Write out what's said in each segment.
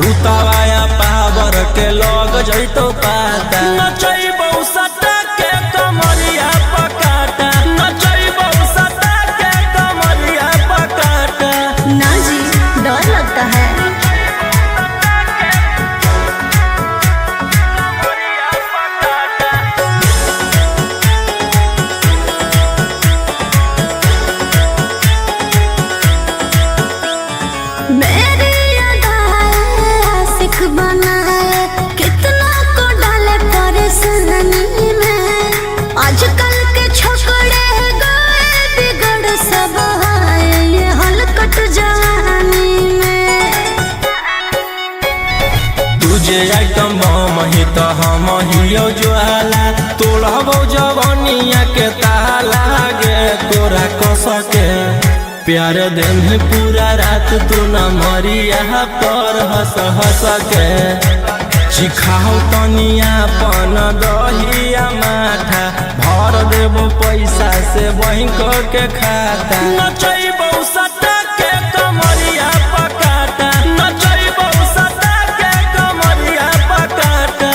रुतावाया power के लग जैतो पाता नचैबौ सटा के कमरिया पकाटा नचैबौ सटा के कमरिया पकाटा। ना जी डर लगता है। बनाए कितना को डाले परेशानी में आजकल के छोकरे गए बिगड़ सब ये हलकट जवानी में। तुझे आइटम बम ही तो हम हियो ज्वाला तोड़बो जवानिया के ताला गे तोरा कसके प्यार दिन पूरा रात तू न मरिया पर हंस हंस के सिखाओ तनिया पन दहिया माथा भर देबो पैसा से बैंक के खाता नचैबौ सटा के कमरिया पकाटा नचैबौ सटा के कमरिया पकाटा।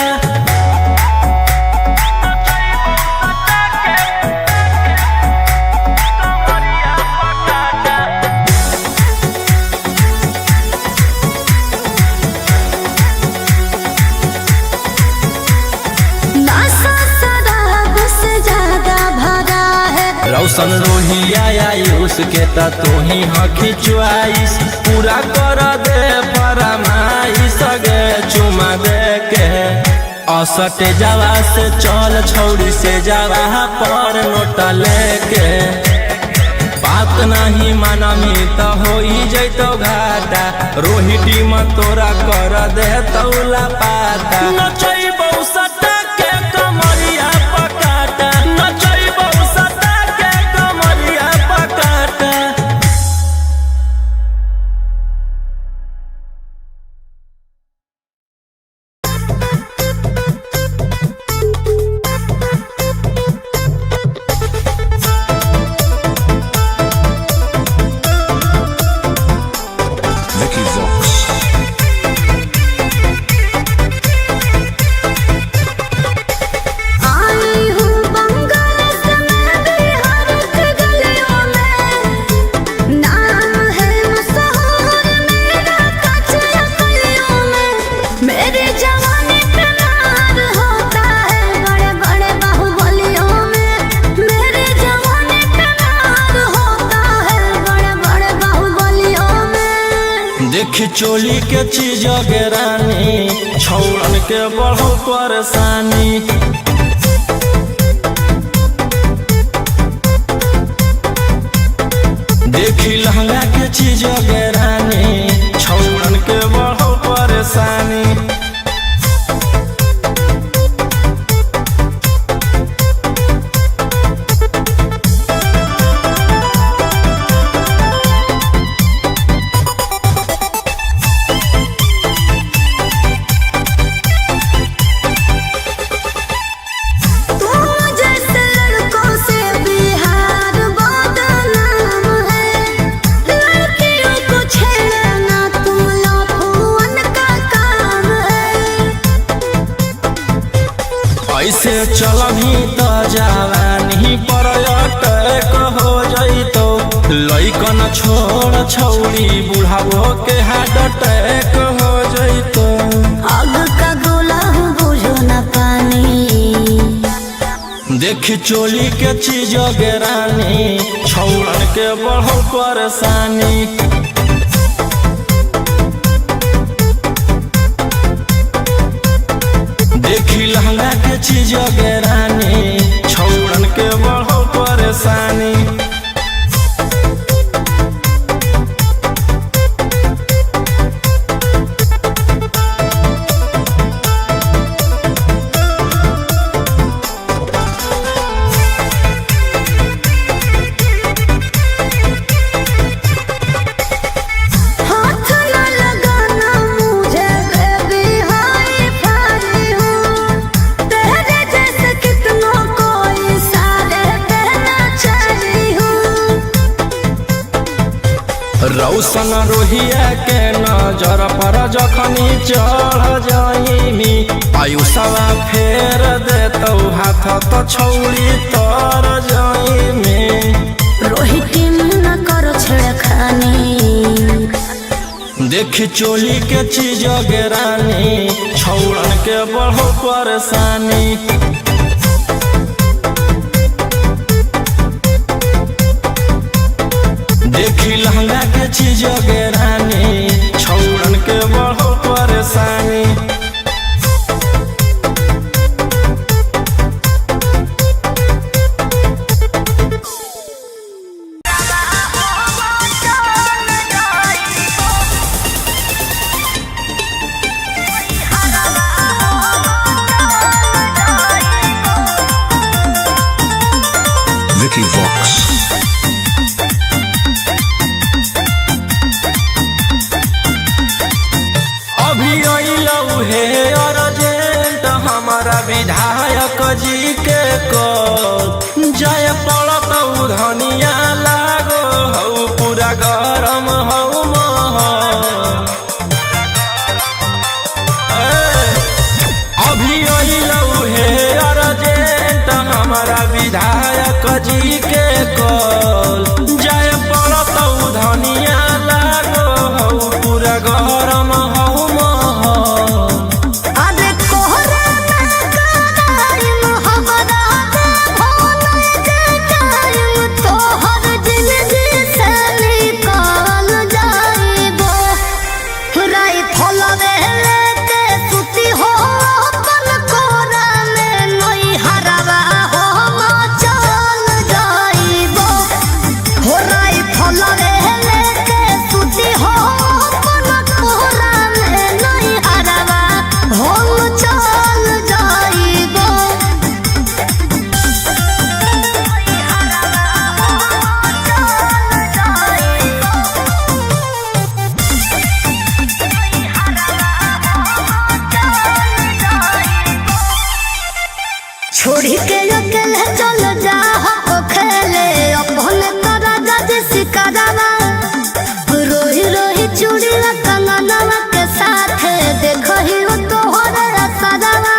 रौशन रोहिया आयुष के ता तू ही हकी च्वाइस पूरा कर दे फरमाइश गे चुमा दे के असटे जावा से चल छौड़ी से जावा पर नोट लेके बात नहीं मानमी तो हो जैतो घाटा रोहिटी में तोरा कर दे तौला पाता नचैबौ सटा के कमरिया पकाटा नचैबौ सटा के कमरिया पकाटा। देखी चोली के चीज रानी छौड़न के बढ़ो परेशानी देखी लहंगा के चीज रानी छौड़न के बढ़ो परेशानी ऐसे चलही तो जवानी पर अटैक हो जइतो लइकन छोड़ छौड़ी बुढ़ावो के हार्ट अटैक हो जइतो। आग का गोला बुझो न पानी देखी चोली के चीज रानी छौड़न के बढ़ो परेशानी देखी लहंगा के चीज रानी छौड़न के बढ़ो परेशानी। रौशन रोहिया के नजर पर जखनी चढ़ जाइमी आयुषवा फेर देतौ हाथ तो छौड़ी तर जाइमी। रोहित न करो छेड़खानी देखी चोली के चीज गेरानी छौड़न के बढ़ो परेशानी। देखी लहंगा के चीज गेरानी छौड़न के बढ़ो परेशानी। Vicky Vox. अभी अइलौ हे अर्जेंट हमारा विधायक जी के कॉल जाय पड़तौ धनिया लागो हौ पूरा गरम हौ महल। अभी अइलौ हे अर्जेंट हमारा विधायक जी के कॉल जाय पड़तौ धनिया लागो हौ पूरा गरम हौ महल। अरे कोहरा में कायम हमरा भोले के टाइम तोहर जिंदगी से निकाल जाइबो। राई फलवे लेके सुती हो अपन कोरा में नई हरवा हो चल जाइबो। हो राई फलवे लेके सुती हो अपन कोरा में नई हरवा हो चल जाइबो। छोड़ी के अकेले चल जा हो खेले अपन तोरा जज सिकरवा। रोही रोही चूड़ी कंगनवा के साथ देखही हो तोहरे असरवा।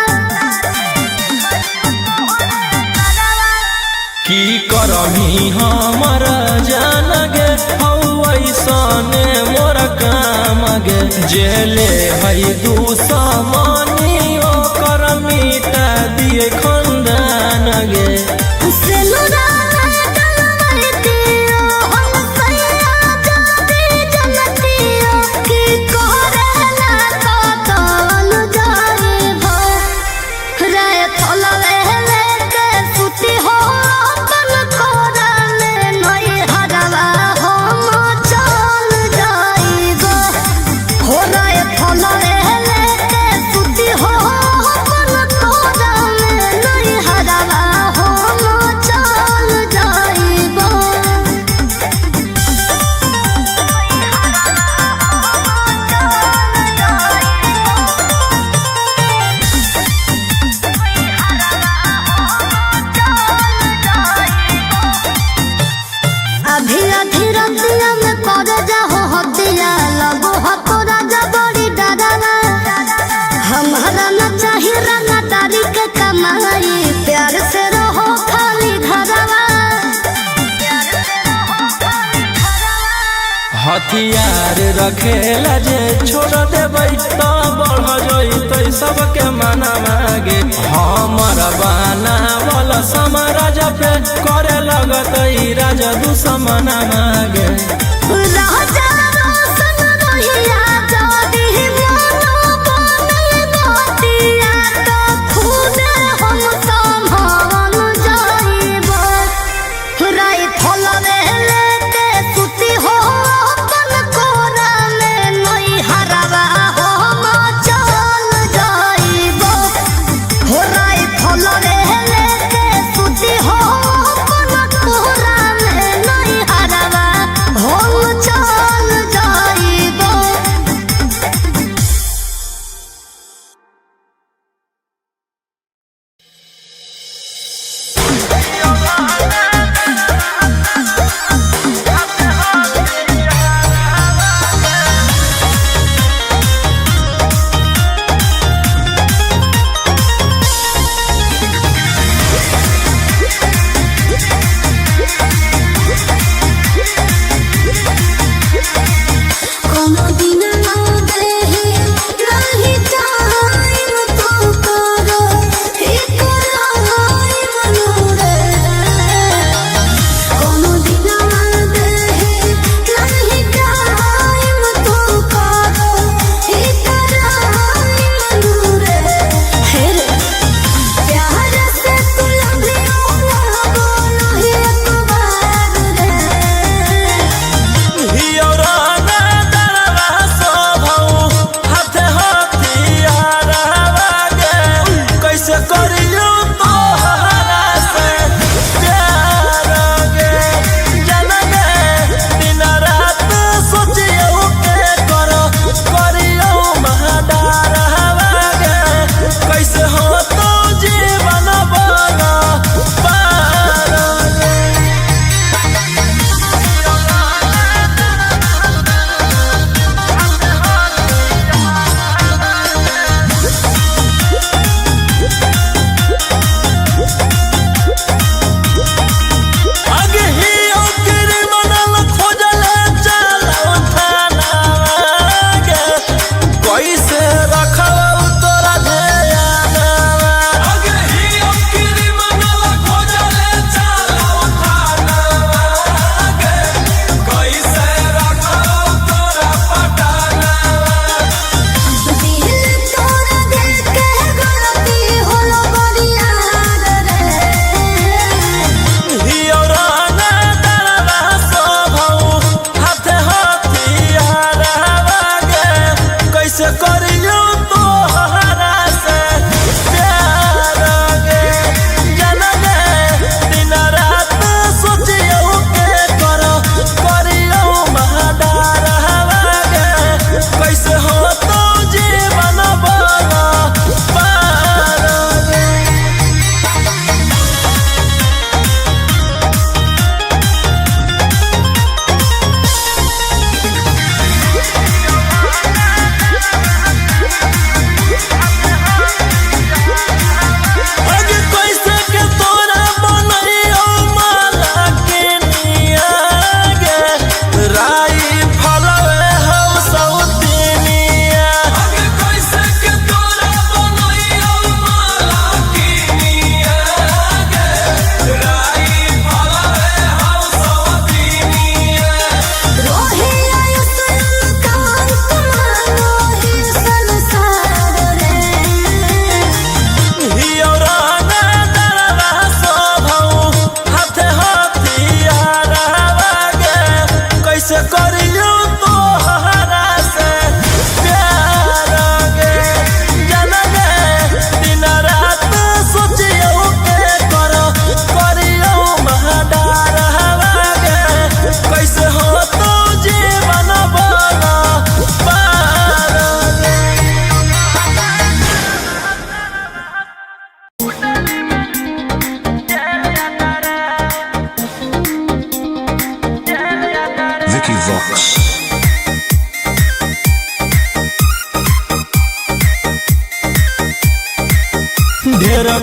की करमी हमर जान गे हौ ऐसने मोर काम गे जेले है दुश्मनी ओकर मिटा दिए खंदान गे। सेनुरा डलवैतियो हम सैया जादी जनतियो की करेला कतल जाइबो। राय फलवे लेके सुती हो अपन कोरा में नई हरवा हम चल जाइबो। हो राय फलवे लेके सुती हो अपन कोरा में नई हरवा हम चल जाइबो। अभी अधी रतिया में कर जाहो हतिया लगो हको राजा बड़ी डरावा। हमारा न चाहिए रंगा तारी के कमाई प्यार से रहो खाली घरवा। हथियार रखेला जे छोड़ देबै तो बढ़ जइतै सबके मना मागे। हमर बना वाला समाराज पे करे लगतै राजा दुश्मना मागे। राजा रोशन रोहिया जादी मोनो बने गोतिया तो खुद हम संभाल जाइबो। राई फलवे लेके सुती हो अपन कोरा में नई हरवा हम चल जाइबो। हो राई फलवे लेके सुती हो अपन कोरा में नई हरवा हम चल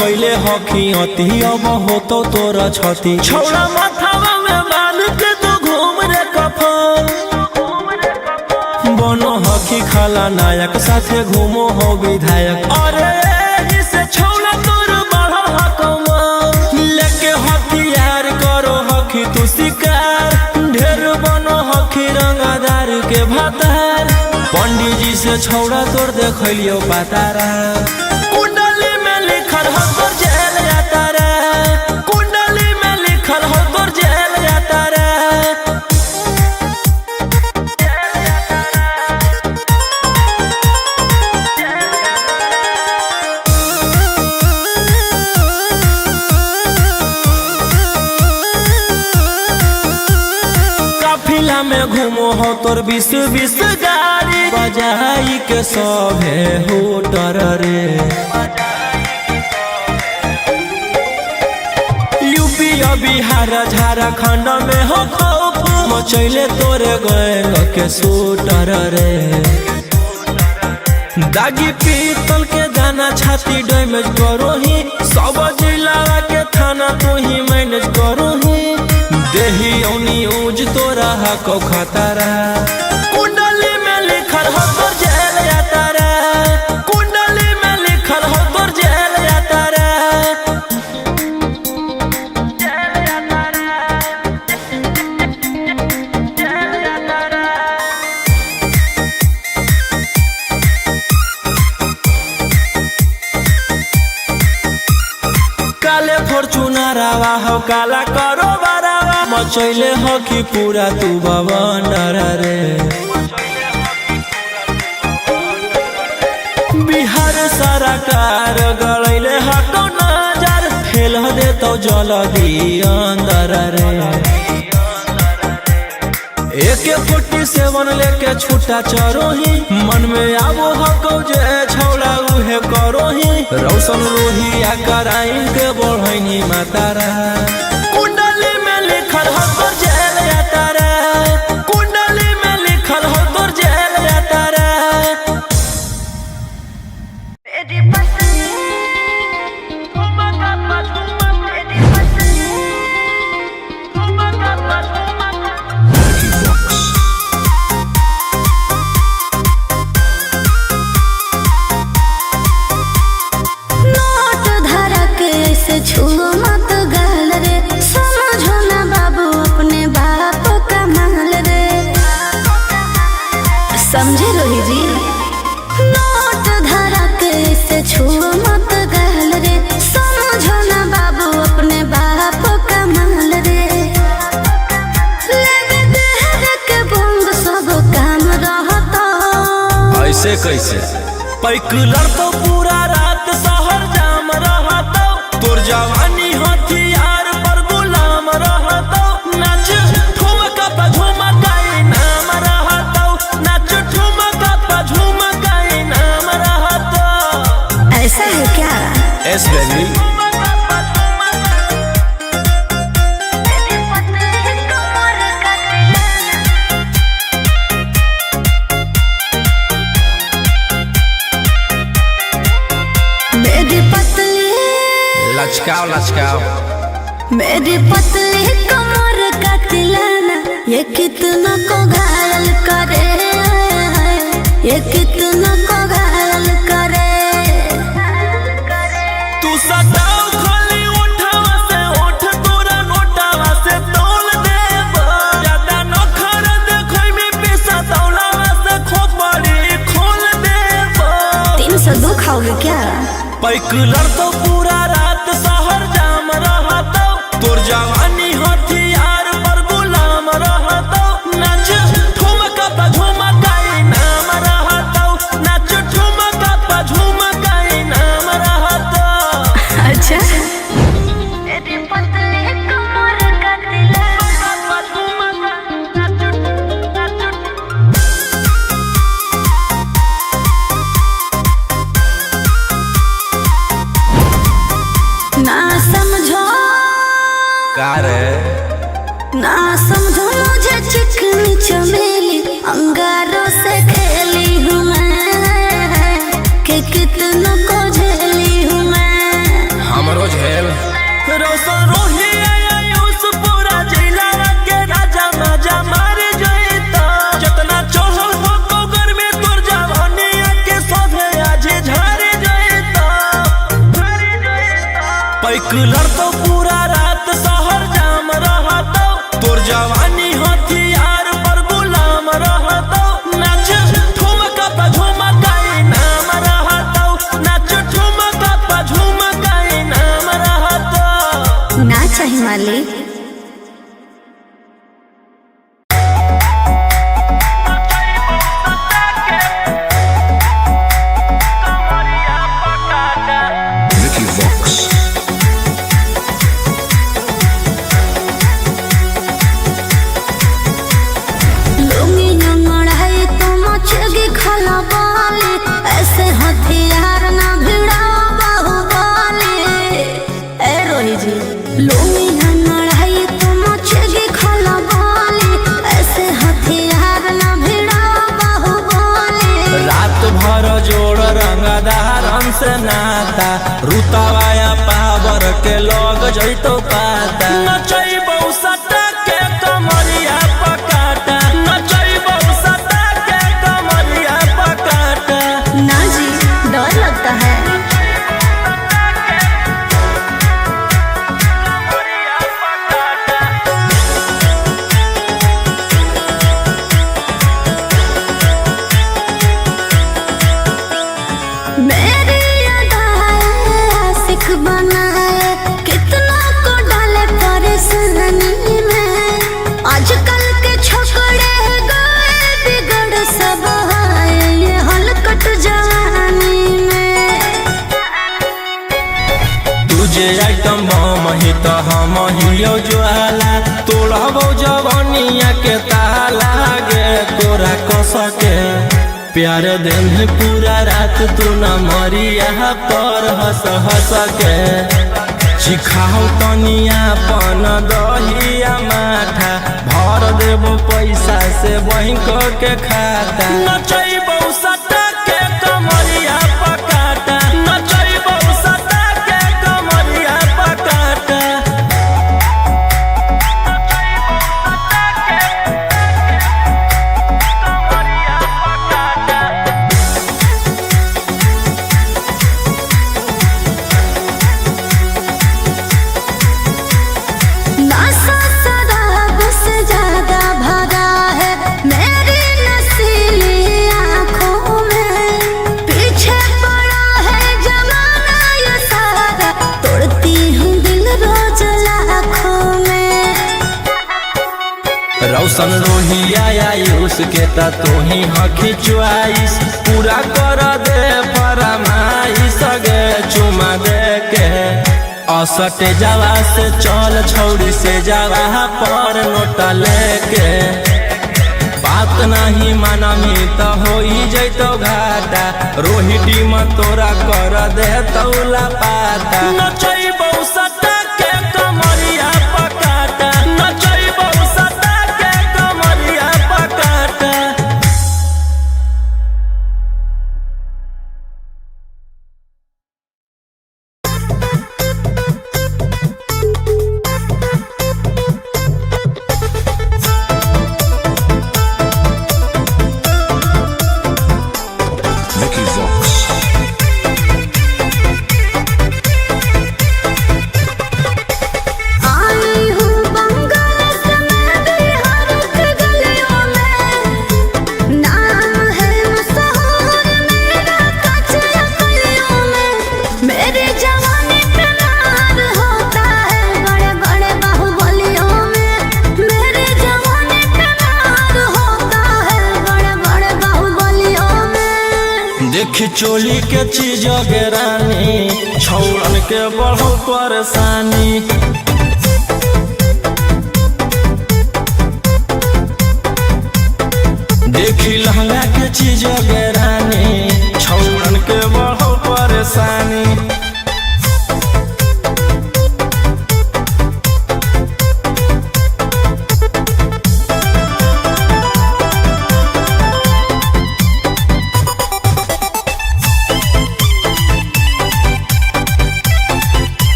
कैले हकी अति अब होतो तोरा छती छौड़ा माथावा में बांध के तू घूम रे कफन बनो हकी खाला नायक साथे घूमो हो विधायक अरे इसे छौड़ा तोर बढ़ा हकमा लेके हथियार करो हकी तू शिकार ढेर बनो हकी रंगादार के भातार पंडित जी से छौड़ा तोर देखलियो पातारा कुंडली में लिखल हो तोर जेल जाता रे कुंडली में लिखल हो तोर जेल जाता रे काफिला में घूमो हो तोर 20 गाड़ी बजाई के सभे होटर रे यूपी बिहार झारखंड में हो खौफ मचैले तोरे गैंग के शूटर रे दागी पीतल के दाना छाती डैमेज करो ही सब जिला के थाना तू ही मैनेज करो ही देही औनी ऊज तोरा हको खतरा कुंडली में लिखल हो तोर जेल जाता रे कुंडली में लिखल हो तोर जेल जाता रे काले फॉर्च्यूनरवा हो काला करो मचैले हो कि पूरा तू बवंडर रे बिहार सरकार गलैले हटो नजर फेल दे तो जल्दी अंदर रे AK-47 लेके छूटा चरोही मन में आबो हको जे छौड़ा उहे करोही रौशन लोहिया कराइन के बढ़ैनी मातारा कुंडली में लिखल हो तोर जेल जाता रे कुंडली में लिखल हो तोर जेल जाता रे नोट धरा के ऐसे छुओ मत गाल रे समझो ना बाबू अपने बाप का माल रे समझे रोही जी नोट धरा के ऐसे छुओ मत गाल रे समझो ना बाबू अपने बाप का माल रे लेवे देहर के बंग सब काम रहता ऐसे कैसे पैकुलर तो पूरा रात शहर जाम रहता तोर जवानी हथियार पर गुलाम रहता नाच ठुमका पे झुमकाई नाम रहता नाच ठुमका पे झुमकाई नाम रहता ऐसा है क्या एस बेबी मेरी पतली लचकाओ लचकाओ मेरी पतली कमर का तिलाना ये कितना को घायल करे ये कितना को घायल करे तू सताओ खाली उठावा से उठ तोरा नोटावा से तोल देब ज्यादा नखर देखै में पैसा तौलावा से खोपड़ी खोल देब 302 खाओगे क्या पैकुलर तो पूरा रात शहर जाम रहता तोर जवानी हथियार पर गुलाम रहता नाच ठुमका पे झुमकाई नाम रहता नाच ठुमका पे झुमकाई नाम रहता अच्छा मेरी पतली कमर का ना समझो का रे ना समझो मुझे चिकनी चमेली अंगारों से खेली हूँ मैं कि कितनों को झेली हूँ मैं जैतो पाता नचैबौ सटा के कमरिया पकाटा नचैबौ सटा के कमरिया पकाटा। ना जी, डर लगता है। मेरी अदाएं आशिक बनाए, कितना को डाले परेशानी में। आजकल के छोकरे गए बिगड़ सब आए ये हलकट जवानी में। तुझे आइटम बम ही तो हम हियो ज्वाला तोड़बो जवानिया के ताला गे तोरा कसके प्यार दिन पूरा रात तू न मरिया पर हंस हंस के चिखाओ तनिया पन दहिया माथा भर देबो पैसा से बैंक के खाता नचैबौ सटा के कमरिया पकाटा नचैबौ सटा के कमरिया पकाटा। नशा शराब से ज्यादा भरा है मेरी नशीली आँखों में। पीछे पड़ा है जमाना ये सारा, तोड़ती हूँ दिल रोज लाखों में। रौशन रोहिया आयुष के ता तू ही हकी च्वाइस पूरा कर दे फरमाइश गे चुमा दे के असटे जावा से चल छौड़ी से जावा पर नोट लेके बात नहीं मानमी तो हो जैतो घाटा रोहिटी में तोरा कर दे तौला पाता नचैबौ सटा के कमरिया पकाटा नचैबौ सटा के कमरिया पकाटा। Vicky Vox. आई हूँ बंगाल से मैं बिहार की गलियों में। नाम है मशहूर मेरा कचरा गलियों में। मेरी जवानी पे मार होता है बड़े बड़े बाहुबलियों में। मेरी जवानी पे मार होता है बड़े बड़े बाहुबलियों में। देख चोली के चीज गे रानी छौड़न के बढ़ो परेशानी देखी लहंगा के चीज गे रानी छौड़न के बढ़ो परेशानी।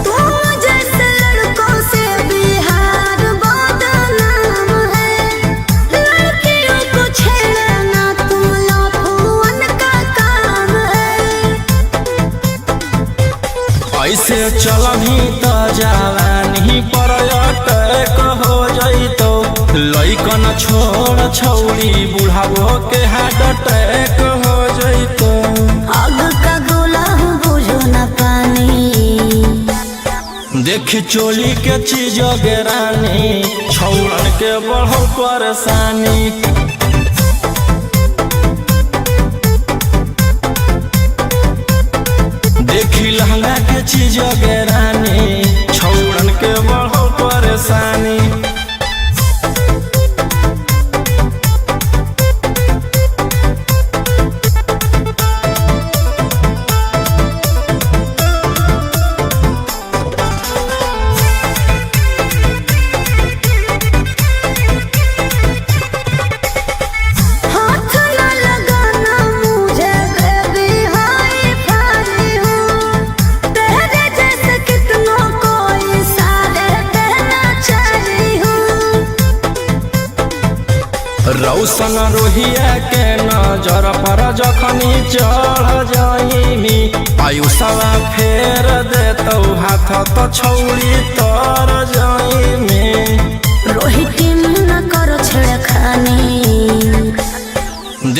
तुम जैसे लड़कों से बिहार बदनाम है। लड़कियों को छेड़ना तुम लफुअन का काम है। ऐसे चलही तो जवानी पर अटैक हो जैतो लइकन छोड़ छौड़ी बुढ़ावो के हार्ट अटैक हो जैतो। आग का गोला हूँ बुझो न पानी। देख चोली के चीज गे रानी छौड़न के बढ़ो परेशानी देखी लहंगा के चीज गे रानी छौड़न के बढ़ो परेशानी। हाथ न लगाना मुझे बेबी हाय फाई हूँ। तेरे रौशन रोहिया के नजर पर जखनी चढ़ जाइमी आयुषवा फेर देतौ हाथ तो छौड़ी तर जाइमी। रोहित न करो छेड़खानी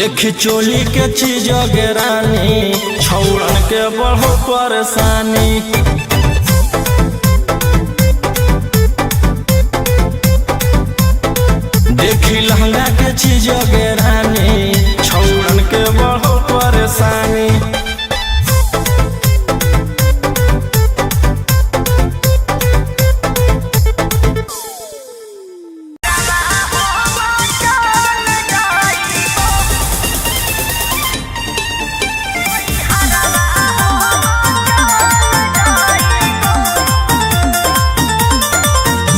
देखी चोली के चीज गेरानी छौड़न के बढ़ो परेशानी। देखी लहंगा के चीज गेरानी छौड़न के बढ़ो परेशानी।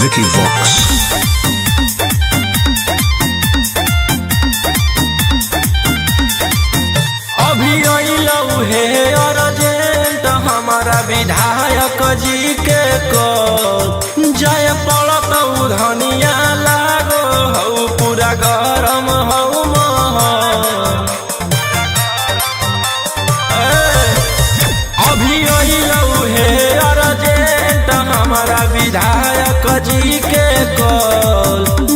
Vicky Vox. विधायक जी के को जय पड़त धनिया लागो हौ पूरा गरम हौ अभी अइलौ हे अर्जेंट हमारा विधायक जी के को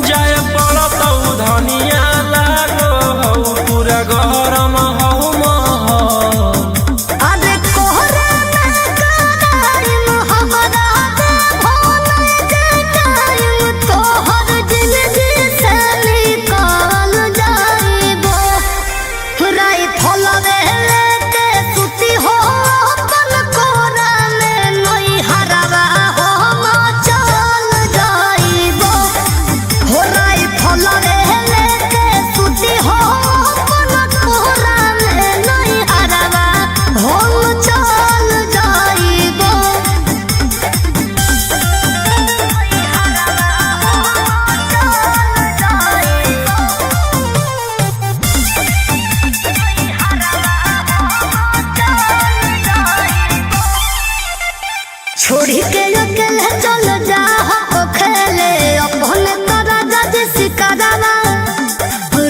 जय पड़त धनिया लागो हौ पूरा गरम हौ। छोड़ी के अकेले चल जा हो खेले अपने तोरा जज सिकरवा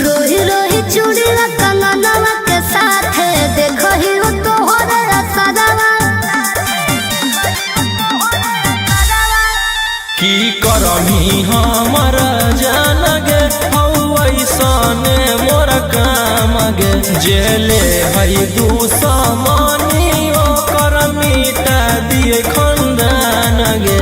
रोही रोही चूड़ी कंगनवा के साथ देखो ही हो तोहरे असरवा। की करमी हमर जान गे हौ ऐसने मोर काम गे जेले है दुश्मनी ओकर मिटा दिए खंदान गे।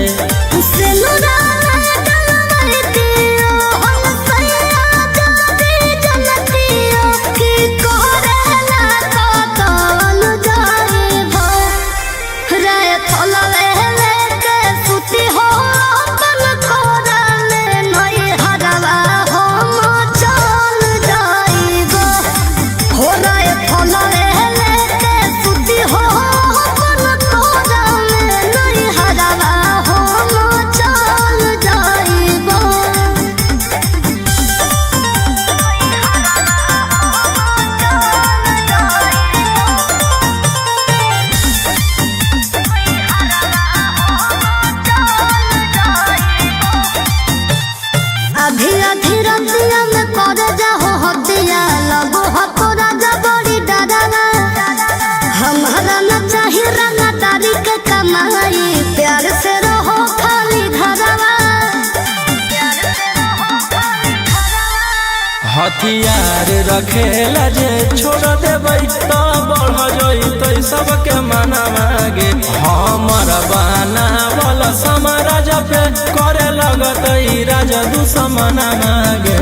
हथियार रखेला जे छोड़ देबै तो बढ़ जइतै सबके मना मागे हमर बनावल समाराज पे करे लगतै राज दुश्मन मागे।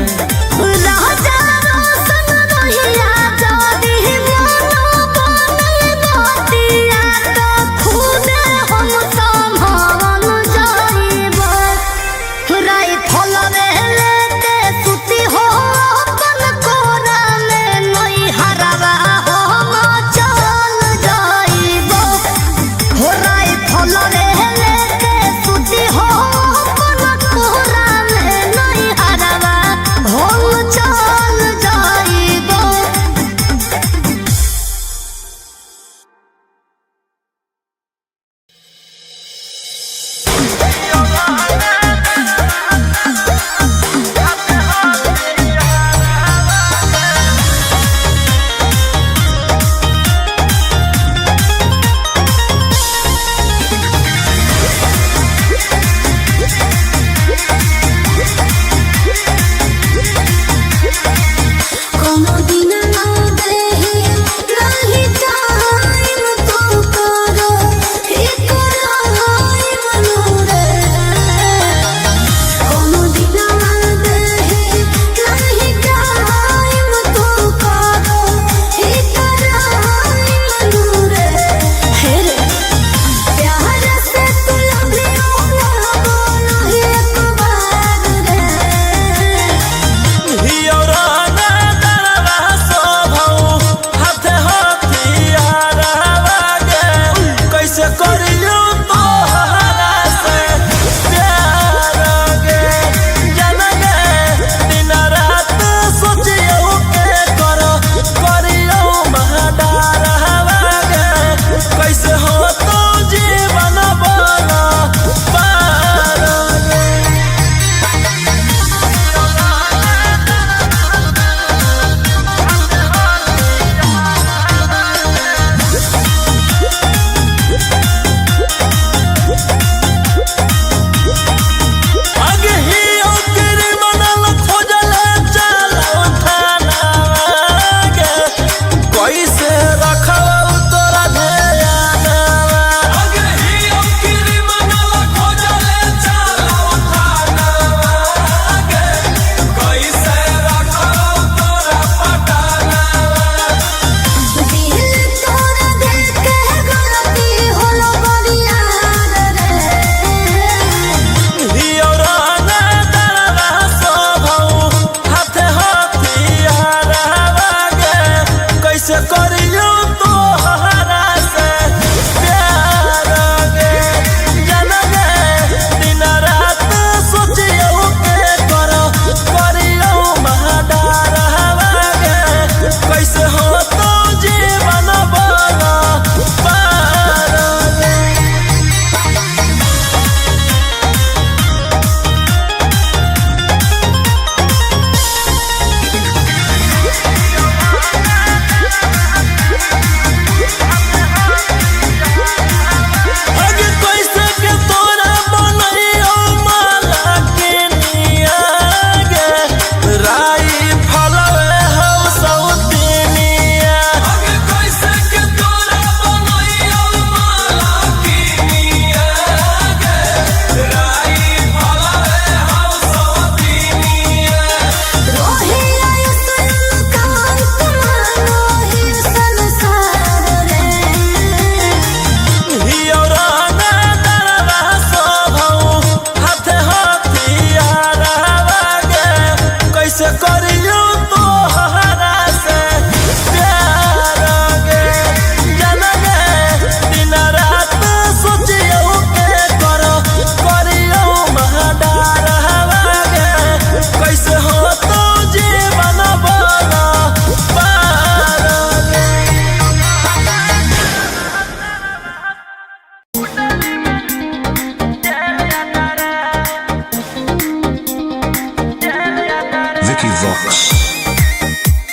Vicky Vox.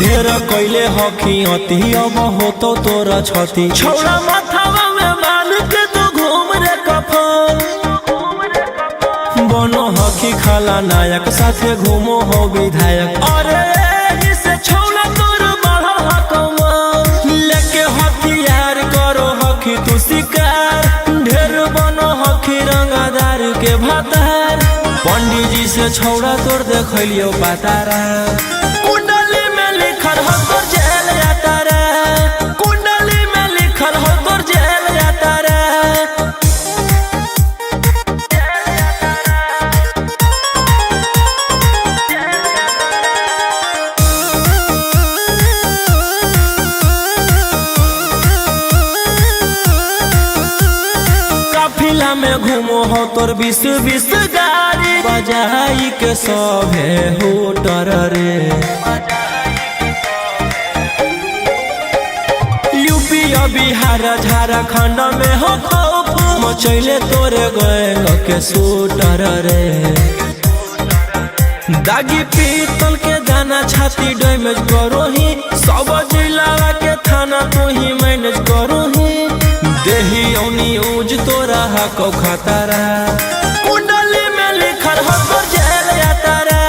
ढेर कैले हकी अति अब होतो तोरा छती छौड़ा माथावा में बांध के तू घूम रे कफन बनो हकी खाला नायक साथे घूमो हो विधायक अरे एही से छौड़ा तोर बढ़ल हकमा लेके हथियार करो हकी तू शिकार ढेर बनो हकी रंगदार के भातार पंडित जी से छौड़ा तोर देखलियो पातारा कुंडली में लिखल हो तोर जेल जाता रे कुंडली में लिखल हो तोर जेल जाता रे काफिला में घूमो हो तोर 20 गाड़ी बजाई के सभे होटर रे यूपी बिहार झारखंड में हो खौफ मचैले तोरे गैंग के शूटर रे दागी पीतल के दाना छाती डैमेज करो ही सब जिला के थाना तू ही मैनेज करो ही देही औनी ऊज तोरा हको खतरा कुंडली में लिखल हो तोर जेल जाता रे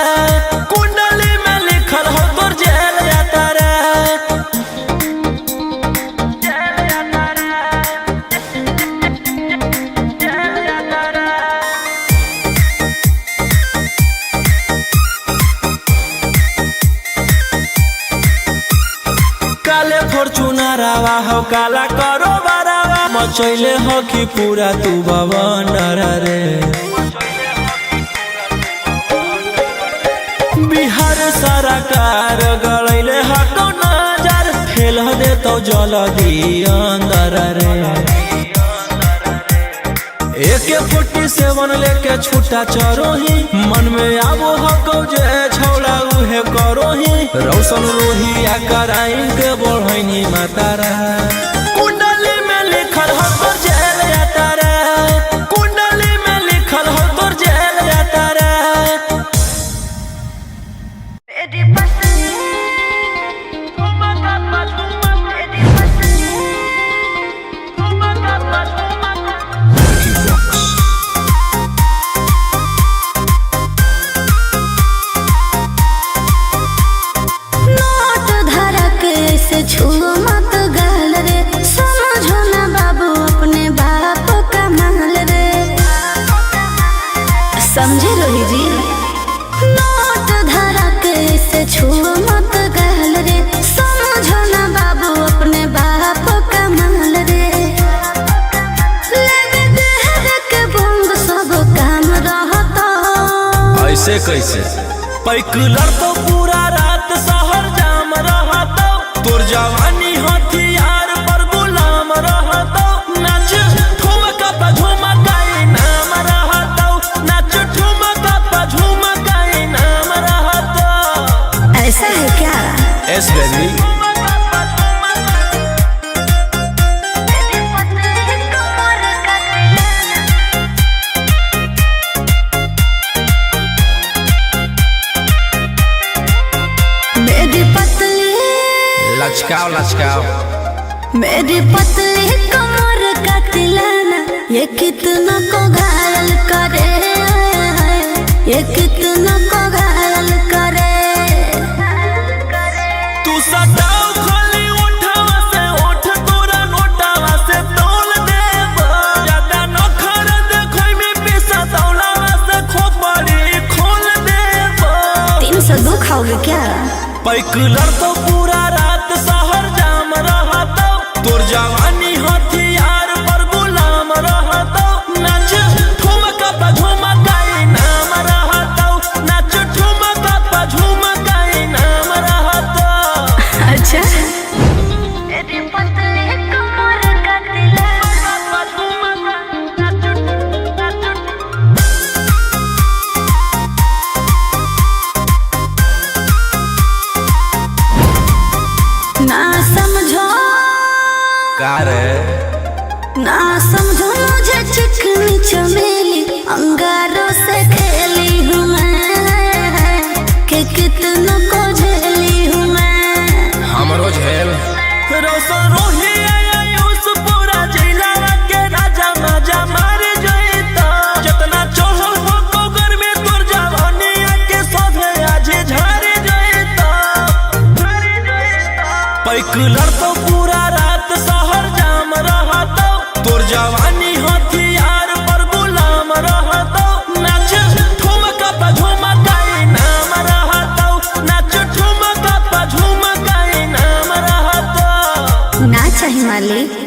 कुंडली में लिखल हो तोर जेल जाता रे काले फॉर्च्यूनरवा हो काला करो बारावा मचैले हो कि पूरा तू बवंडर रे बिहार सरकार गलैले हको नजर फेल दे तो जल्दी अंदर रे AK-47 लेके छूटा चरोही मन में आबो हको जे छौड़ा उहे करोही रौशन रोहिया कराइन के बढ़ैनी मातारा कुंडली में लिखल हो तोर जेल जाता रे कुंडली में लिखल हो तोर जेल जाता रे Vicky Vox. नोट धरा के से छुओ मत गाल रे समझो ना बाबू अपने बाप का माल रे समझे रोही जी नोट धरा के से छुओ मत गाल रे समझो ना बाबू अपने बाप का माल रे लगे देहर के बंग सब काम रहता ऐसे कैसे पैकुलर तो पूरा रात शहर जाम रहता तोर जवानी हथियार पर गुलाम रहता नाच ठुमका पे झुमकाई नाम रहता नाच ठुमका पे झुमकाई नाम रहता ऐसा है क्या एस बेबी मेरी पतली लचकाओ लचकाओ मेरी पतली कमर का तिलाना ये कितना को घायल करे ये कितना को घायल करे तू सटाओ खाली उठावा से उठ तोरा नोटावा से तोल देब ज्यादा नखर देखोई में पैसा तौलावा से खोपड़ी खोल देब 302 खाओगे क्या पैकुलर तो पूरा रात शहर जाम रहता तोर जवानी हथियार पर गुलाम रहता नाच ठुमका पे झुमकाई नाम रहता नाच ठुमका पे झुमकाई नाम रहता अच्छा मेरी पतली कमर का तिलाना समझो मुझे चिकनी चमेली, अंगारों से खेली हूँ मैं, कि कितनों को झेली हूँ मैं। हमरो झेल रोशन रोही आयुष पूरा जिला के राजा मजा मार जइता, जितना चढ़ल हो तो घर में तोर जवानी के सोधे आज झर जइता। पैक लड़तो पूरा रात शहर जाम रहतो, तोर जवानी हथियार पर गुलाम रहतो। नाच ठुमका पा झुमका नाम रहतो, नाच ठुमका पा झुमका नाम रहतो। ना चाहिए मालिक।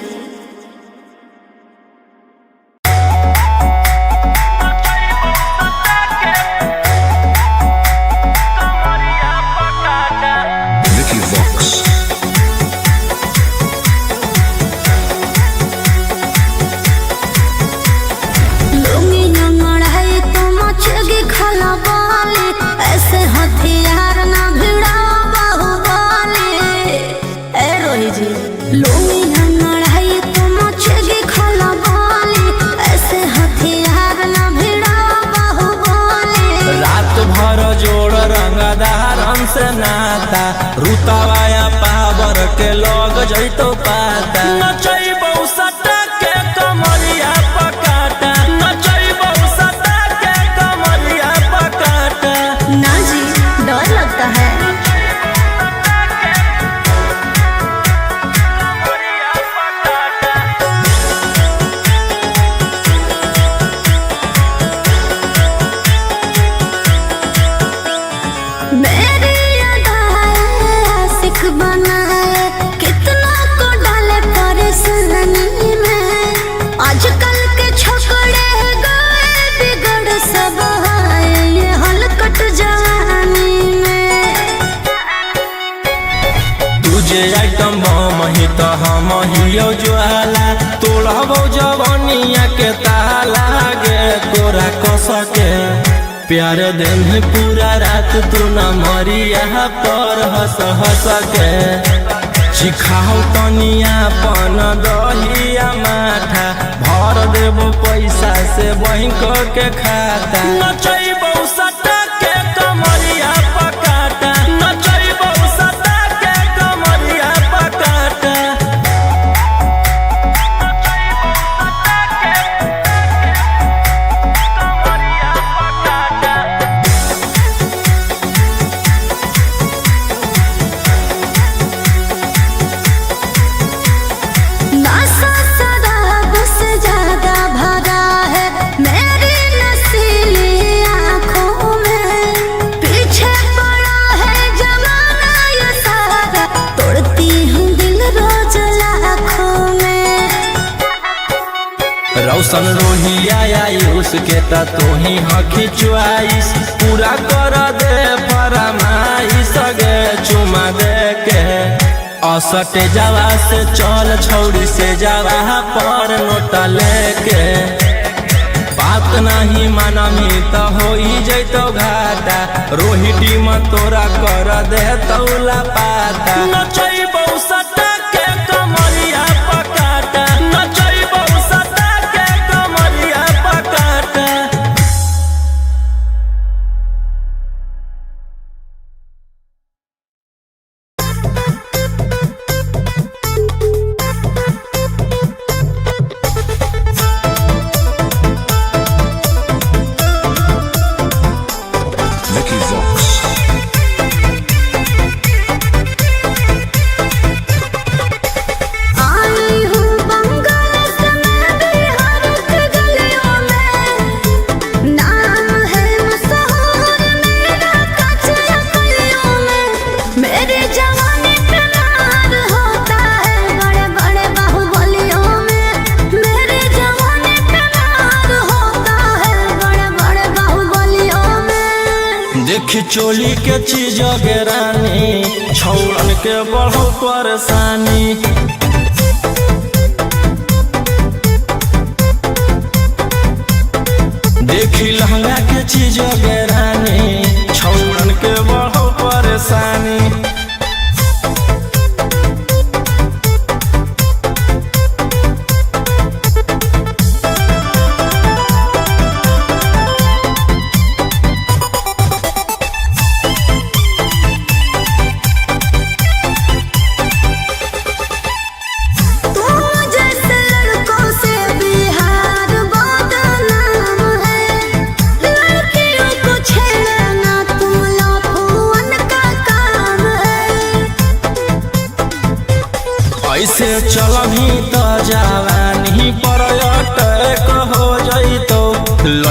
Vicky Vox. लुंगी नंगड़ाई तो मचेगी खला बाली, ऐसे हथियार ना भिड़ाओ बाहुबली। ए रोही जी लुंगी नंगड़ाई तो मचेगी खला बाली, ऐसे हथियार ना भिड़ाओ बाहुबली। रात भर जोड़ रंगदार हमसे नाता, रुतवाया पावर के लोग जइतो पाता। नचैबौ सटा के कमरिया पकाटा, नचैबौ सटा के कमरिया पकाटा। ना जी डर लगता है। मेरी अदाएं आशिक बनाए, कितना को डाले परेशानी में। आजकल के छोकरे गए बिगड़ सब है, ये हलकट जवानी में। तुझे आइटम बम ही तो हम हियो ज्वाला, तोड़बो जवानिया के ताला गे तोरा कसके। प्यार दिन पूरा रात तू न मरिया पर हंस हंस के। चिखाओ तनिया पन दहिया माठा, भर देबो पैसा से बैंक के खाता। नचैबौ सटा के कमरिया पकाटा, नचैबौ सटा के कमरिया पकाटा। नशा शराब से ज्यादा भरा है मेरी नशीली आँखों में। पीछे पड़ा है जमाना ये सारा, तोड़ती हूँ दिल रोज लाखों में। रोशन रोहिया आयुष के ता तू ही हकी च्वाइस, पूरा कर दे फरमाइश गे चुमा दे के। असटे जावा से चल छौड़ी से जावा पर नोटा लेके। बात नहीं मानमी तो हो जैतो घाटा, रोहिटी में तोरा कर दे तौला पाता। नचैबौ सटा के कमरिया पकाटा, नचैबौ सटा के कमरिया पकाटा। Vicky Vox. आई हूँ बंगाल से मैं बिहार के गलियों में, नाम है मशहूर मेरा कचरा गलियों में। मेरी जवानी पे मार होता है बड़े बड़े बाहुबलियों में। मेरी जवानी पे मार होता है बड़े बड़े बाहुबलियों में। देखी चोली के चीज गे रानी, छौड़न के बढ़ो परेशानी। देखी लहंगा के चीज गे रानी, छौड़न के बढ़ो परेशानी।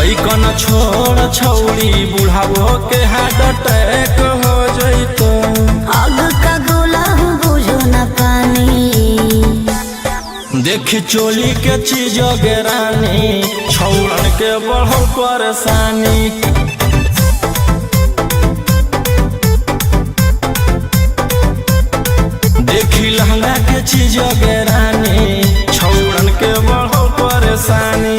लइकन छोड़ छौड़ी बुढ़ावो के हार्ट अटैक हो जइतो। आग का गोला हूँ बुझो न पानी, देखी चोली के चीज गेरानी छौड़न के बढ़ल परेशानी। देखी लहंगा के चीज गेरानी छौड़न के बढ़ल परेशानी।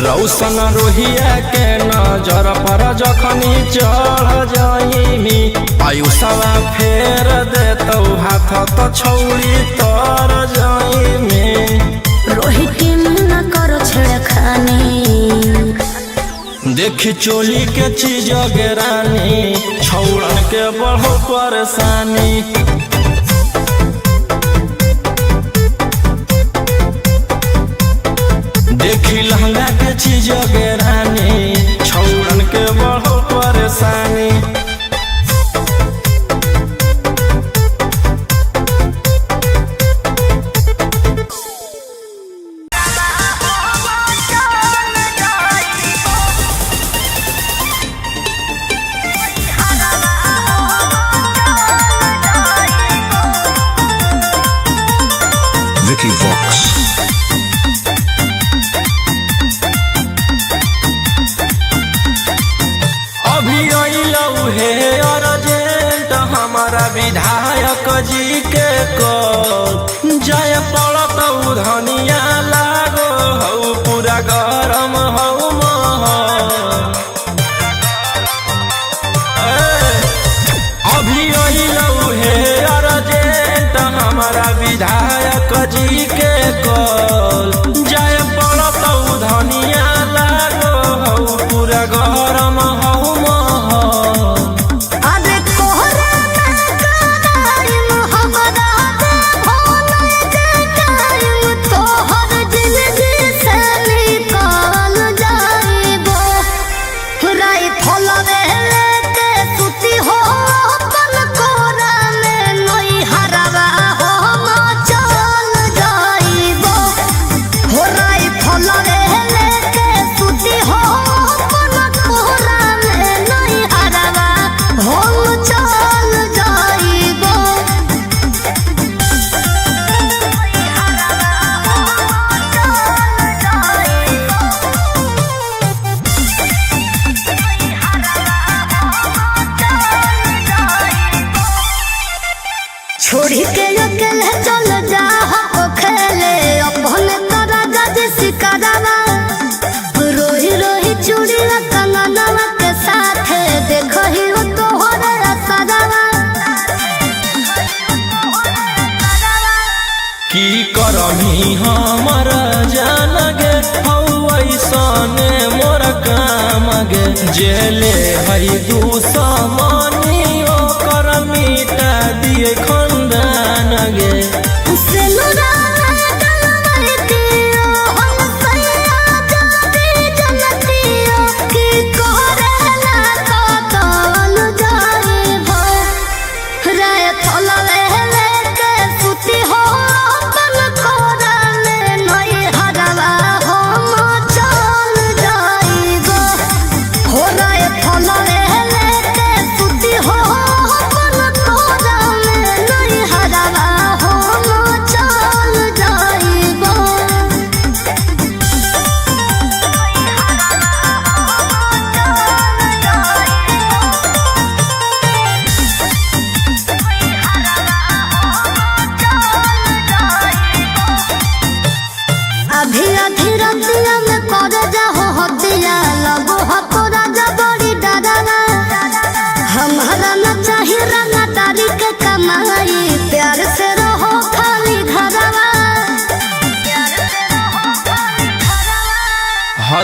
रौशन रोहिया के नजर पर जखनी चढ़ जाइमी, आयुषवा फेर देतौ हाथ तो छौड़ी तर जाइमी। रोहित न करो छेड़खानी, देखी चोली के चीज गेरानी छौड़न के बढ़ल परेशानी। देखी लहंगा के चीज गेरानी छौड़न के बढ़ल परेशानी। Vicky Vox. विधायक जी के को जय पड़त धनिया लागो हऊ पूरा गरम हऊ अभी अइलऊ हे अर्जेंट हमारा विधायक जी के कॉल जय पड़त धनिया लागो हऊ पूरा गरम हऊ छोड़ी के अकेले चल जा हो खेले अपन तोरा जज सिकरवा रोही रोही चूड़ी कंगनवा के साथ देखो ही हो तोहरे असरवा की करमी हमर जान गे हऊ ऐसने मोर काम गे जेले हई दुश्मनी ओकर मिटा दिए खंदान गे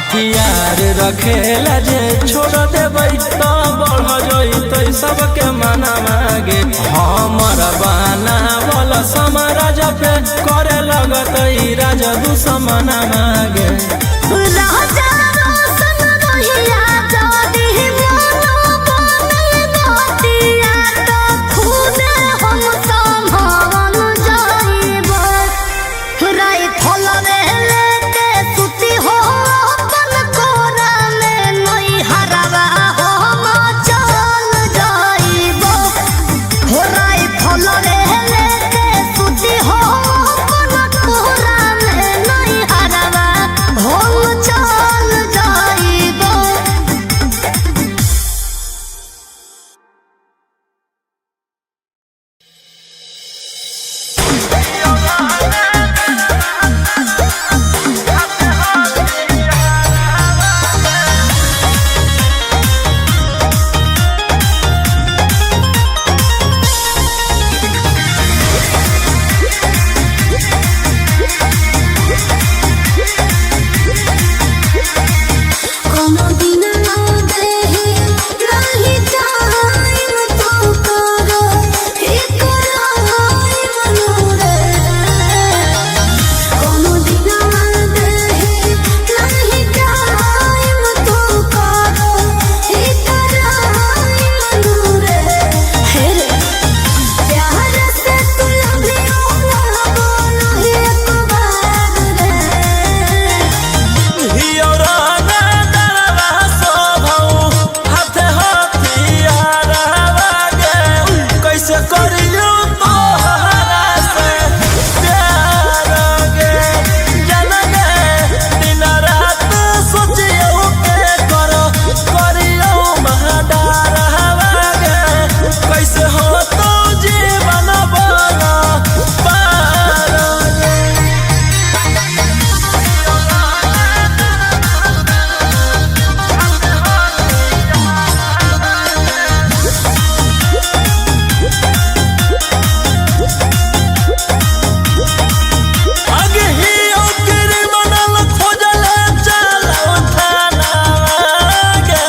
हथियार रखेला जे छोड़ देबै तो बढ़ जइतै सबके मना मागे। हमर बाना वाला समाराज पे करे लगतै राजा दुश्मन मागे। राजा रोशन रहिया जदी मोनो बने नतिया तो खुद हम संभावन जाइबो। राई फलवे लेके सुती हो अपन कोरा में नई हरवा हम चल जाइबो। राई फलवे लेके सुती हो अपन कोरा में नई हरवा हम चल जाइबो। कोनो दिन ना देहि नाही टाइम तो करो इकरार मनोरे। कोनो दिन ना देहि नाही टाइम तो करो इकरार मनोरे। हे रे प्यार से तू लभियो ना बोलो एक बार रे। कैसे करियो तोहरा से प्यार गे जान गे दिन रात सोचियो के करियो महाडार गे। कैसे हो तो जीवन बना पार गे। आगे ही ओकरे मनल खोजले चलो थाना गे।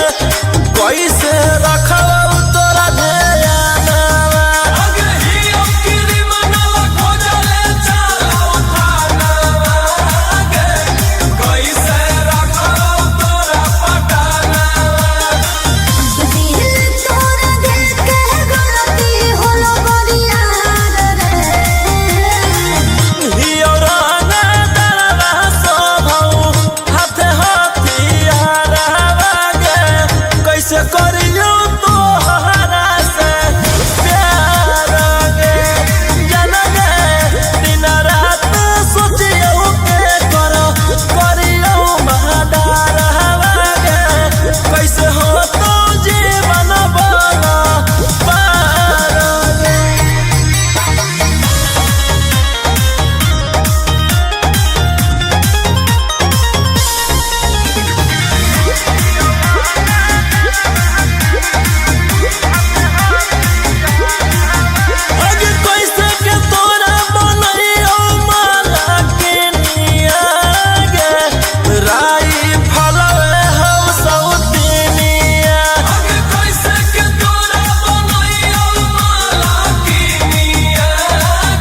कैसे रखब तोरा ध्यान। आगे ही ओकरे मनल खोजले चलो थाना गे। कैसे रखब तोरा पटाना। दिल तोरा देखे गलती होलो बरियार रे। कैसे करियो तोहरा से प्यार गे जान गे दिन रात सोचियो के करियो महाडार गे। कैसे हो तो जीवन बना पार गे। आगे कैसे के तोरा बनैयो माला के निया गे। राई फलवे हम सौतिनिया। आगे कैसे के तोरा बनैयो माला के निया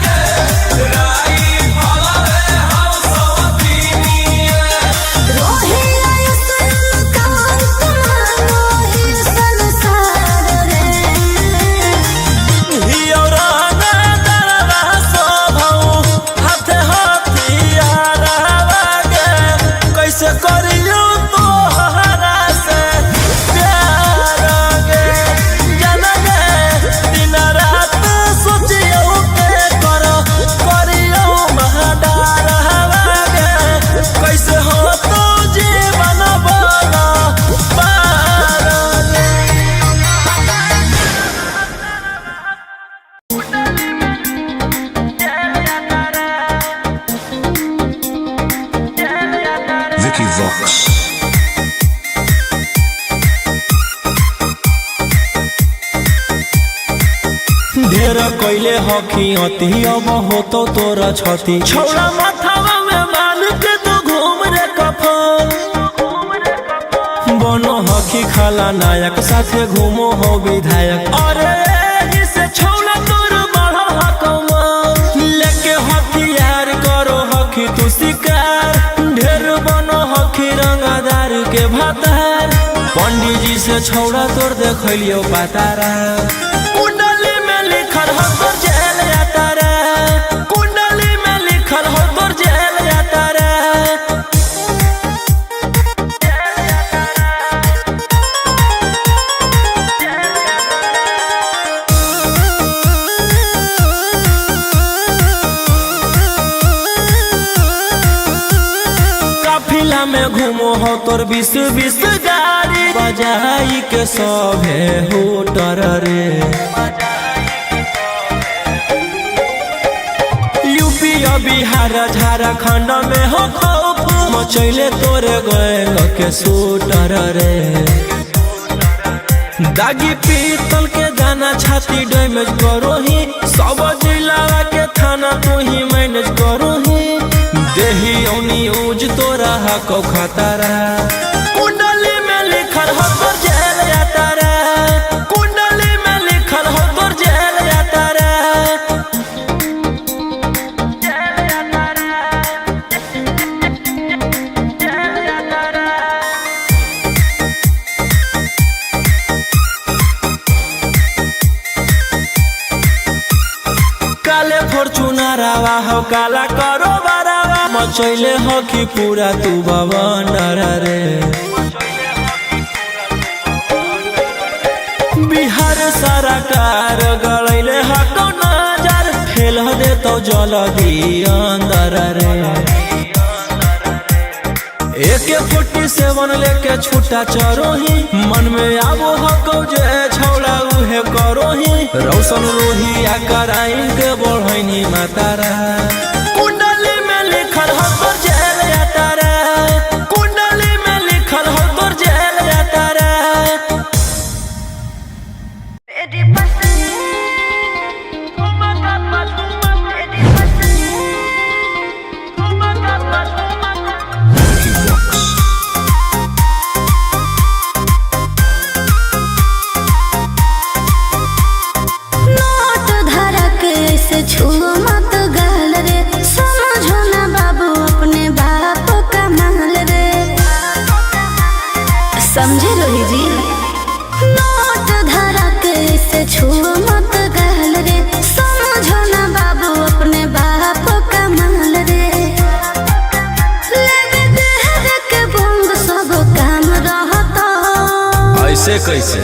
गे। राई फलवे हम सौतिनिया। रोही आयुष्मान कांत मानो ही संसार रे। कैसे करियो तोहरा से प्यार गे जान गे दिन रात सोचियो के करियो महाडार गे। कैसे हो तो जीवन बना पार गे। Vicky Vox. ढेर कैले हकी अति अब होतो तोरा छती। छौड़ा माथावा में बांध के तू घूम रे कफन। खला नायक साथे घूमो हो विधायक। अरे जिसे छौला तोर बढ़ल हकमा लेके हथियार करो हखी तू शिकार ढेर बनो हखी रंगदार के भातार। पंडित जी से छौड़ा तोर देखलियो पातारा कुंडली में लिखल हो तोर जेल जाता रे कुंडली में लिखल हो तोर जेल जाता रे। काफिला में घूमो हो तोर 20-20 गाड़ी बजाई के सभे होटर रे। यूपी बिहार झारखंड में हो खौफ मचैले तोरे गैंग के शूटर रे। दागी पीतल के दाना छाती डैमेज करो ही सब जिला के थाना तू ही मैनेज करो ही देही औनी ऊज तोरा हको खतरा कुंडली में लिखल हो तोर जेल जाता रे कुंडली में लिखल हो तोर जेल जाता रे। काले फॉर्चूनरवा हो काला करो मचैले हो कि पूरा तू बवंडर रे। बिहार सरकार गलैले हको नजर फेल दे तो जल्दी अंदर रे। AK-47 लेके छूटा चरोही मन में आबो हको जे छौड़ा उहे करोही रौशन रोहिया कराइन के बढ़ैनी मातारा कुंडली में लिखल हो तोर जेल जाता रे कुंडली में लिखल हो तोर जेल जाता रे। नोट धरा के से छुओ मत गाल रे समझो ना बाबू अपने बाप का माल रे समझे रोही जी। नोट धरा के से छुओ मत गाल रे समझो ना बाबू अपने बाप का माल रे। लेके देहर के बंग सब काम रहता ऐसे कैसे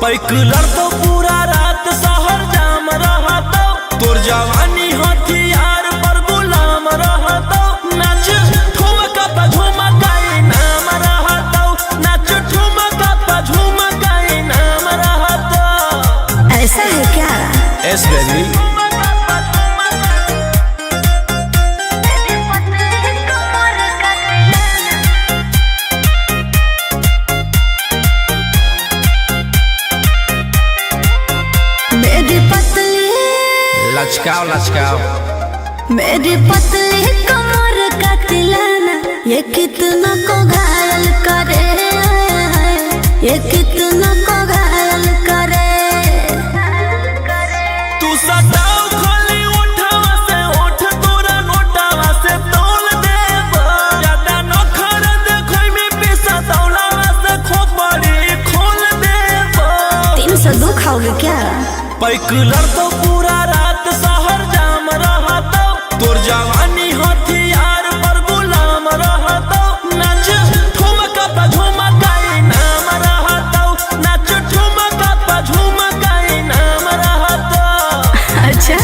पैकुलर तो पूरा रात शहर जाम रहता तोर जवानी हथियार पर गुलाम रहता नाच ठुमका पे झुमकाई नाम रहता नाच ठुमका पे झुमकाई नाम रहता। ऐसा है क्या? एस बेबी मेरी पतली लचकाओ लचकाओ मेरी पतली कमर का तिलाना ये कितना को घायल करे ये कितना को घायल करे। तू सताओ खाली उठावा से उठ तोरा नोटावा से तोल देब ज्यादा नखर देखोई में पैसा दौलावा से खोपड़ी खोल देब। 302 खाओगे क्या? पैकुलर तो पूरा रात शहर जाम रहता तोर जवानी हथियार पर गुलाम रहता नाच ठुमका पे झुमकाई नाम रहता नाच ठुमका पे झुमकाई नाम रहता। अच्छा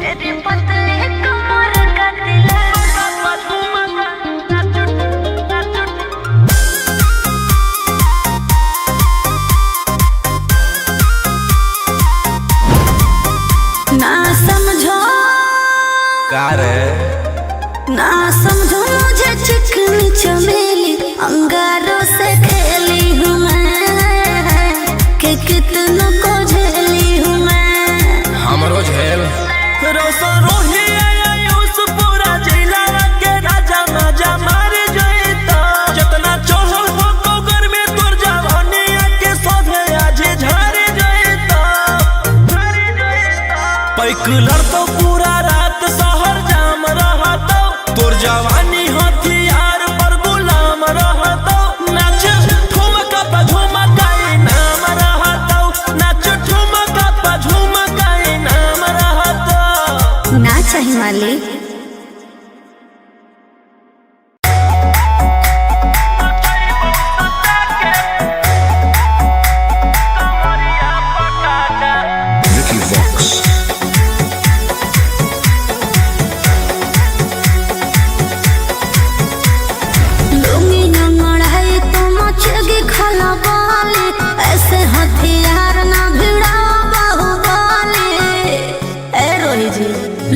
मेरी पतली कमर का ना समझो का रे ना समझो मुझे चिकनी चमेली अंगारों से खेली हूँ मैं कि कितना को झेली हूँ मैं। हमरो झेल रोशन रोहिया आयुष पूरा जिला के राजा माजा मार जइता जितना चढ़ल हो तो घर में तोर जवान जवानी हथियार पर गुलाम रहतो नाच ठुमका पे झुमकाई नाम रहतो नाच ठुमका पे झुमकाई नाम रहतो ना चाहिए मालिक। Vicky Vox. लुंगी न मढ़ाई तो मचेगी खला बाली, ऐसे हथियार न भिड़ाओ बाहुबली। ए रोही जी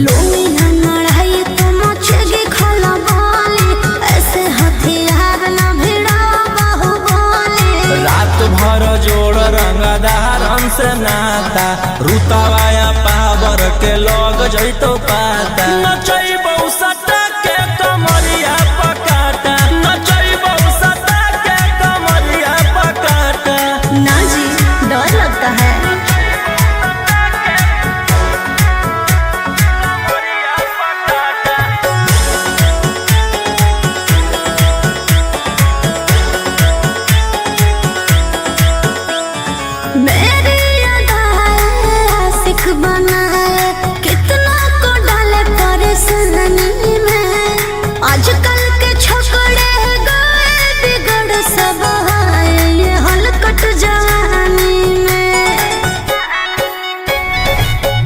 लुंगी न मढ़ाई तो मचेगी खला बाली, ऐसे हथियार न भिड़ाओ बाहुबली। रात भर जोड़ रंगदार हमसे नाता रुतवाया पावर के लोग जैतो पाता नचैबौ सटा के कमरिया पकाटा नचैबौ सटा के कमरिया पकाटा ना जी डर लगता है। मेरी अदाएं आशिक बनाए, कितना को डाले परेशानी में। आजकल के छोकरे गए बिगड़ सब है, ये हलकट जवानी में।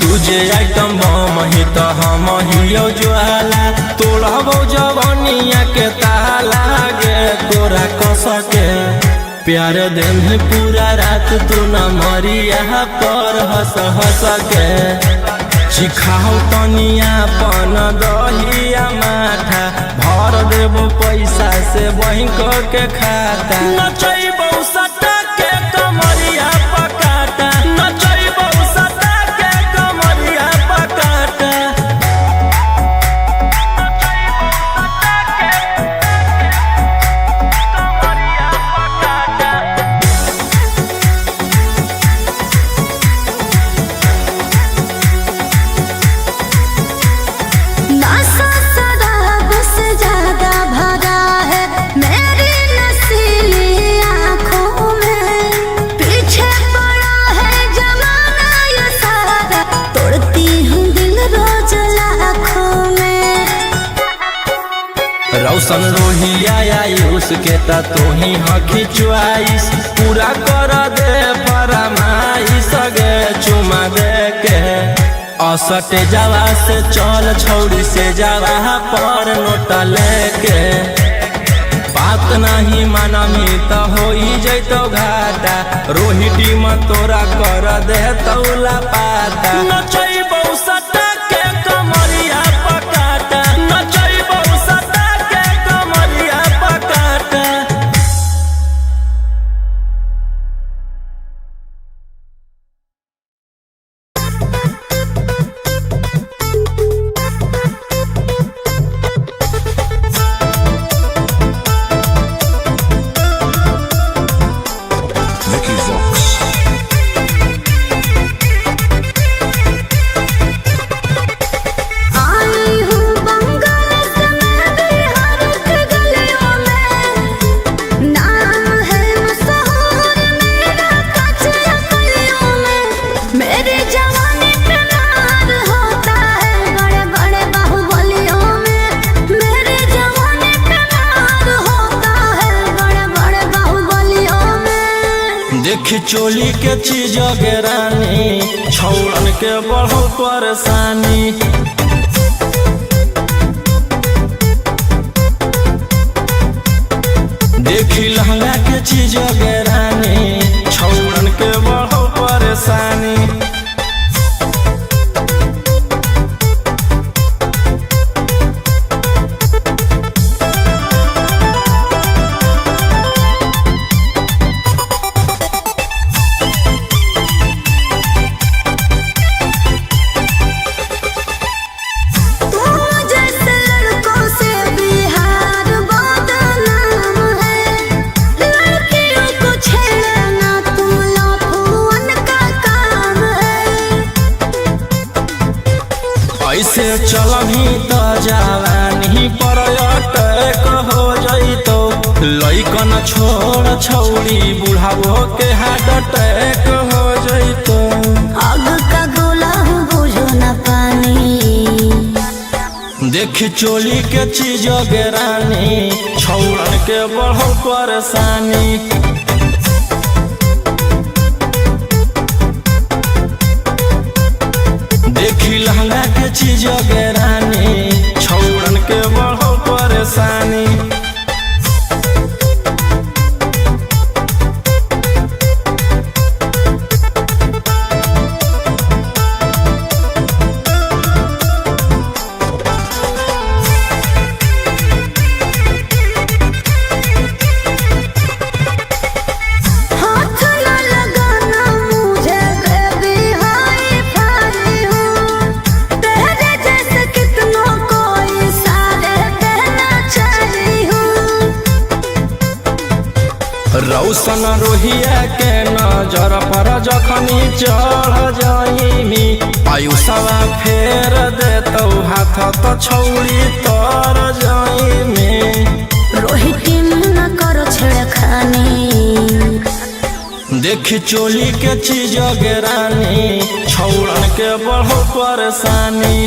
तुझे आइटम बम ही तो हम हियो ज्वाला तोड़बो जवानिया के ताला गे तोरा कस के प्यार दिन पूरा रात तू न मरिया पर हंस हंस के चिखाओ तनिया पन दहिया माठा भर देबो पैसा से बैंक के खाता नचैबौ सटा के कमरिया पकाटा नचैबौ सटा के कमरिया पकाटा नशा शराब से ज्यादा भरा है मेरी नशीली आँखों में। पीछे पड़ा है जमाना ये सारा, तोड़ती हूँ दिल रोज लाखों में। रौशन रोहिया आयुष के ता तू ही हकी च्वाइस पूरा कर दे फरमाइश गे चुमा दे के असटे जावा से चल छौड़ी से जावा पर नोट लेके बात नहीं मानमी तो हो जैतो घाटा रोहिटी में तोरा कर दे तौला पाता नचैबौ सटा के कमरिया पकाटा नचैबौ सटा के कमरिया पकाटा। Vicky Vox. आई हूँ बंगाल से मैं बिहार के गलियों में, नाम है मशहूर मेरा कचरा गलियों में। मेरी जवानी पे नार होता है बड़े बड़े बाहुबलियों में। मेरी जवानी पे नार होता है बड़े बड़े बाहुबलियों में। देख चोली के चीज गे रानी छौड़न के बढ़ो परेशानी देखी लहंगा के चीज गे रानी छौड़न के बढ़ो परेशानी छोड़ छौड़ी बुढ़ावो के हार्ट अटैक हो जैतो। आग का गोला बुझो न पानी, देखी चोली के चीज गेरानी छौड़न के बढ़ो परेशानी। देखी लहंगा के चीज गेरानी छौड़न के बढ़ो परेशानी। रौशन रोहिया के नजर पर जखनी चढ़ जाइमी, आयुषवा फेर देतौ हाथ तो छौड़ी तर जाइमी। रोहिती न करो छेड़खानी, देखी चोली के चीज गेरानी छौड़न के बढ़ो परेशानी।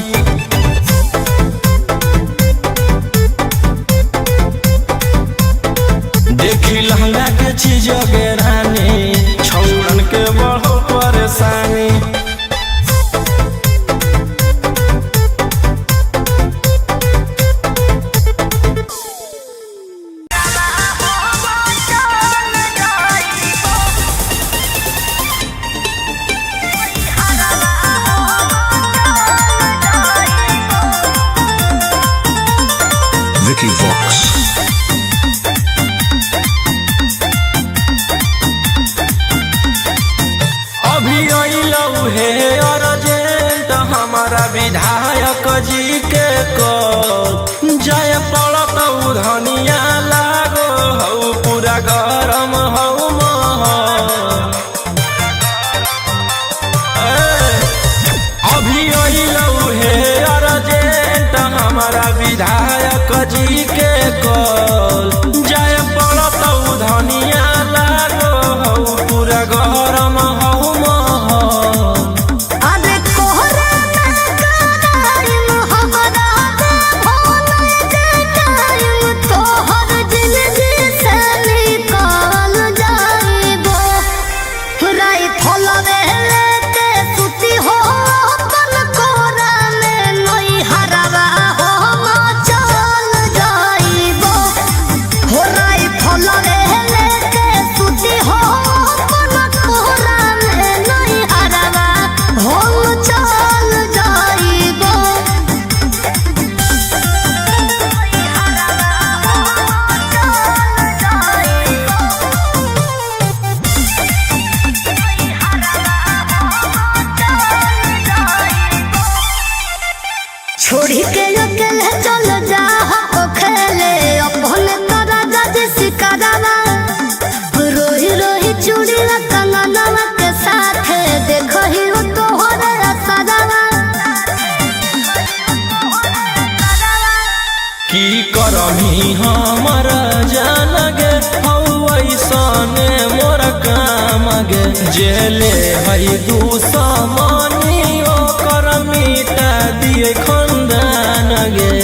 देखी लहंगा के चीज गेरानी छौड़न के बढ़ो परेशानी। Vicky Vox. हमारा विधायक जी के को जय पड़त धनिया लागो हऊ पूरा गरम हऊ अभी अइलऊ हे अर्जेंट हमारा विधायक जी के को जय पड़त धनिया लागो हऊ पूरा गरम हऊ छोड़ी के अकेले चल जा हो खेले अपने तोरा जज सिकारावा। रोही रोही चूड़ी कंगनवा के साथ देखो ही हो तोहरे असरावा। की करही हमर जान गे हऊ ऐसने मोर काम गे जेले हई दुश्मनी ओकर मिटा दिए खंदान गे।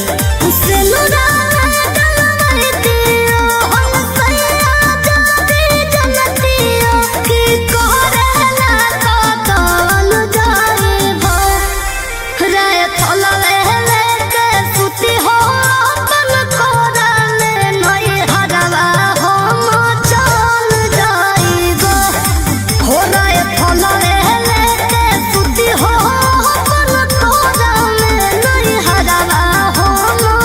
हो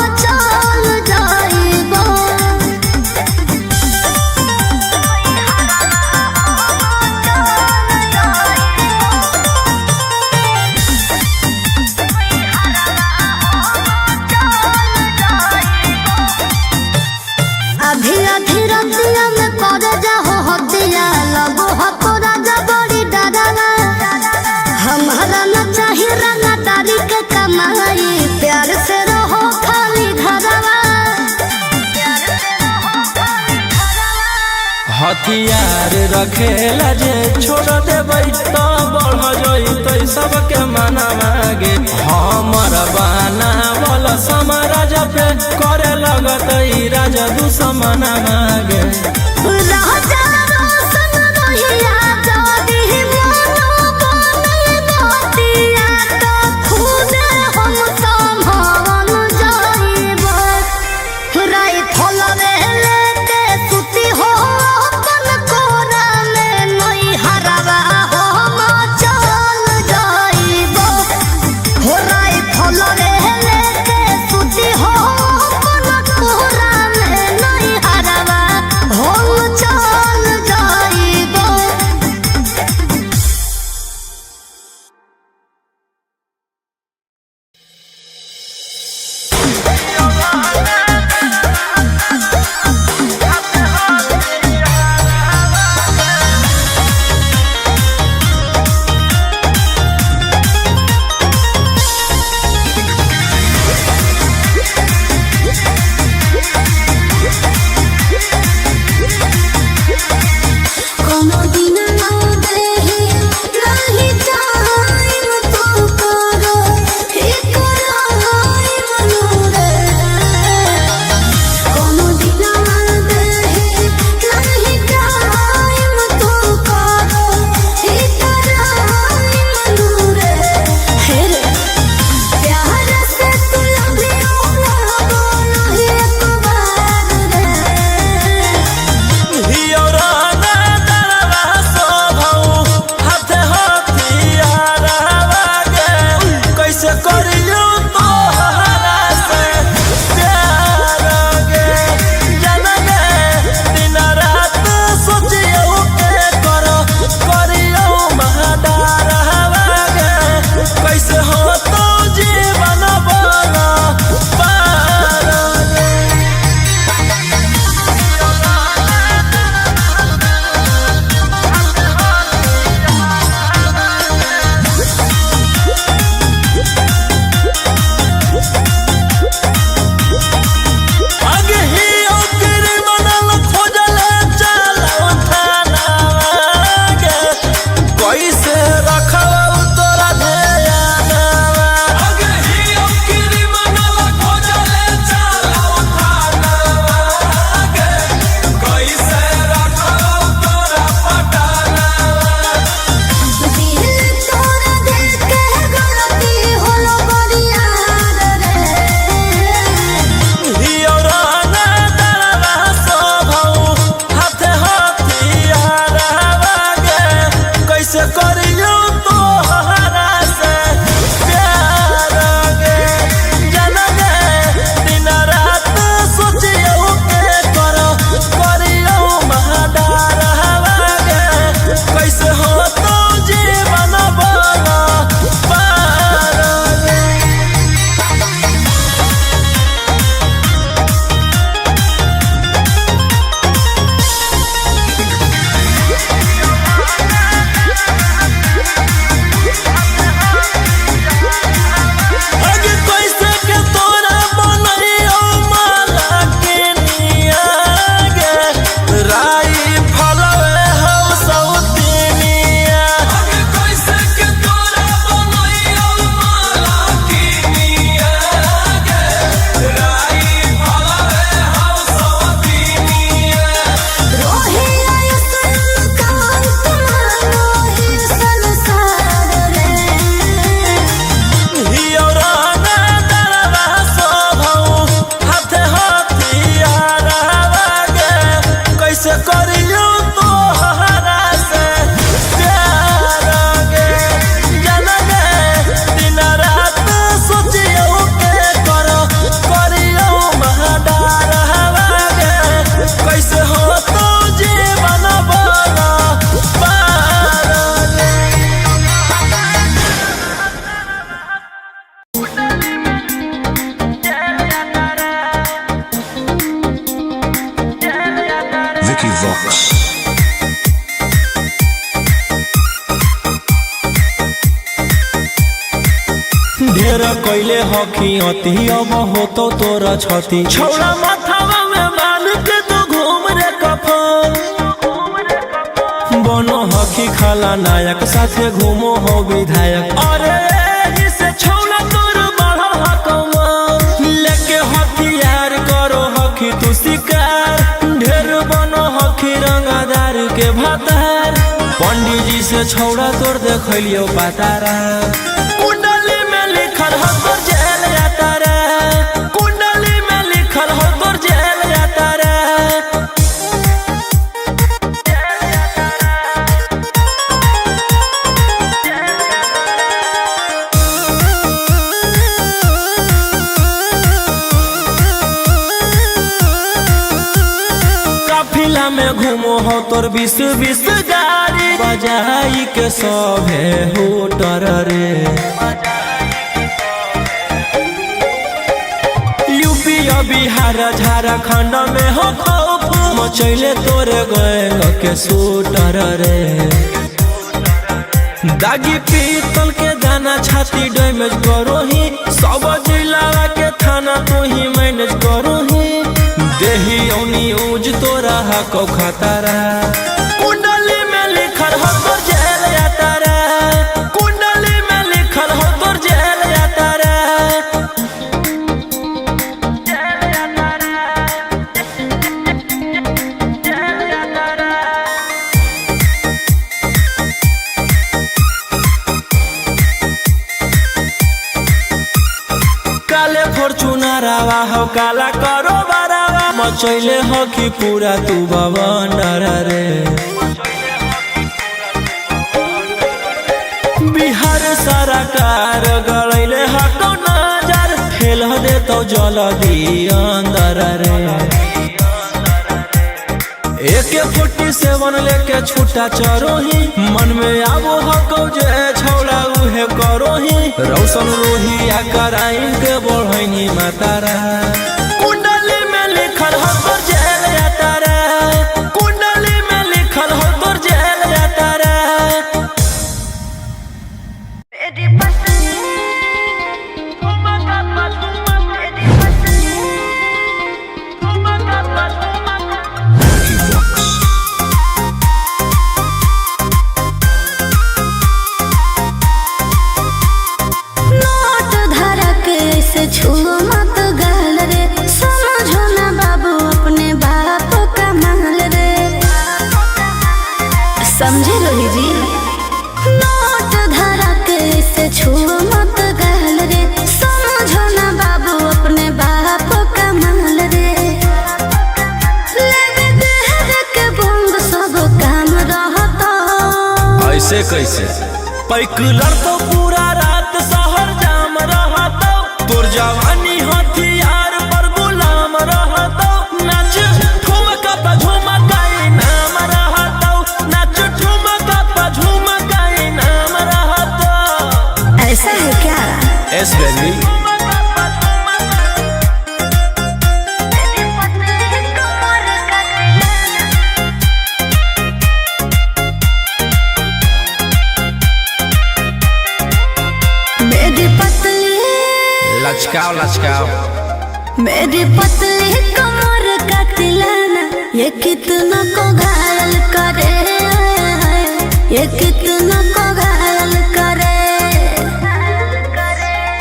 हथियार रखेला जे छोड़ देबै तो बढ़ जइतै सबके मना मागे हमर बना बोल समाराज पे करे लगतै राजा दुश्मन मागे राजा रोशन रहिया जदी मनो बने नतिया तो खुद हम संभावन जाइबो राई फलवे लेके सुती हो अपन कोरा में नई हरवा हम चल जाइबो हो राई फलवे लेके सुती हो अपन कोरा में नई हरवा हम चल जाइबो। कोनो दिन ना देहि नहीं टाइम तो करो इकरार मनोरे कोनो दिन ना देहि नहीं टाइम तो करो इकरार मनोरे हे रे प्यार से तू लभियो ना बोलो एक बार रे कैसे करियो तोहरा से प्यार गे जनगे दिन रात सोचियो के करियो महादार गे कैसे हो तो जीवन बना पार गे आगे ही ओकरे मनल खोजले चलो थाना गे कैसे रखब तोरा ध्यान आगे ही ओकरे मनल खोजले चलो थाना गे कैसे रखब तोरा पटाना दिल तोरा देख के गलती होलो बरियार रे कैसे करियो तोहरा से प्यार गे जनगे दिन रात सोचियो के करियो महादार गे कैसे हो तो जीवन बना पार गे आगे कैसे के तोरा बनइयो माला के निया गे राई फलवे हौ सौतिनिया आगे कैसे के तोरा बनइयो माला के निया गे राई फलवे हौ सौतिनिया रोही आयुष्मान कांत मानो ही संसार रे कैसे करियो तोहरा से प्यार गे जनगे दिन रात सोचियो के करियो महादार गे कैसे हो तो जीवन बना पार गे Vicky Vox. ढेर कैले हकी अति अब होतो तोरा छती छौड़ा माथावा में बांध के तो घूम रे कफन तोरा नायक साथे घूमो हो विधायक। अरे इसे छौला तोर बढ़ल हकमा लेके हथियार करो हखी तू शिकार ढेर बनो हखी रंगदार के भातार। पंडित जी से छौड़ा तोर देखलियो पातारा कुंडली में लिखल हो तोर जेल जाता रे कुंडली में लिखल हो तोर जेल जाता रे। काफिला में घूमो हो तोर 20-20 गाड़ी बजाई के सभे होटर रे। यूपी बिहार झारखंड में हो खौफ मचैले तोरे गैंग के शूटर रे। दागी पीतल के दाना छाती डैमेज करो ही सब जिला के थाना तू ही मैनेज करो ही देही औनी ऊज तोरा हको खतरा कुंडली में लिखल हो तोर जेल जाता रे कुंडली में लिखल हो तोर जेल जाता रे। काले फॉर्च्यूनरवा हो काला करो मचैले हो कि पूरा तू बवंडर रे। बिहार सरकार गलैले हटो नजर फेल दे तो जल्दी अंदर रे। AK-47 लेके छूटा चरोही मन में आबो हको जे छौड़ा उहे करोही रौशन रोहिया कराइन के बढ़ैनी मातारा कुंडली में लिखल हो तोर जेल जाता रे कुंडली में लिखल हो तोर जेल जाता रे। नोट धरा के से छुओ मत गाल रे समझो ना बाबू अपने बाप का माल रे समझे रोही जी। नोट धरा के से छुओ मत गाल रे समझो ना बाबू अपने बाप का माल रे। लेवे देहर के बंग सब काम रहता ऐसे कैसे पैकुलर तो पूरा रात शहर जाम रहता तोर जवानी हथियार पर गुलाम रहता नाच ठुमका पे झुमकाई नाम रहता नाच ठुमका पे झुमकाई नाम रहता। ऐसा है क्या? एस बेबी मेरी पतली लचकाओ लचकाओ मेरी पतली कमर का तिलाना ये कितना को घायल करे ये कितना को घायल करे।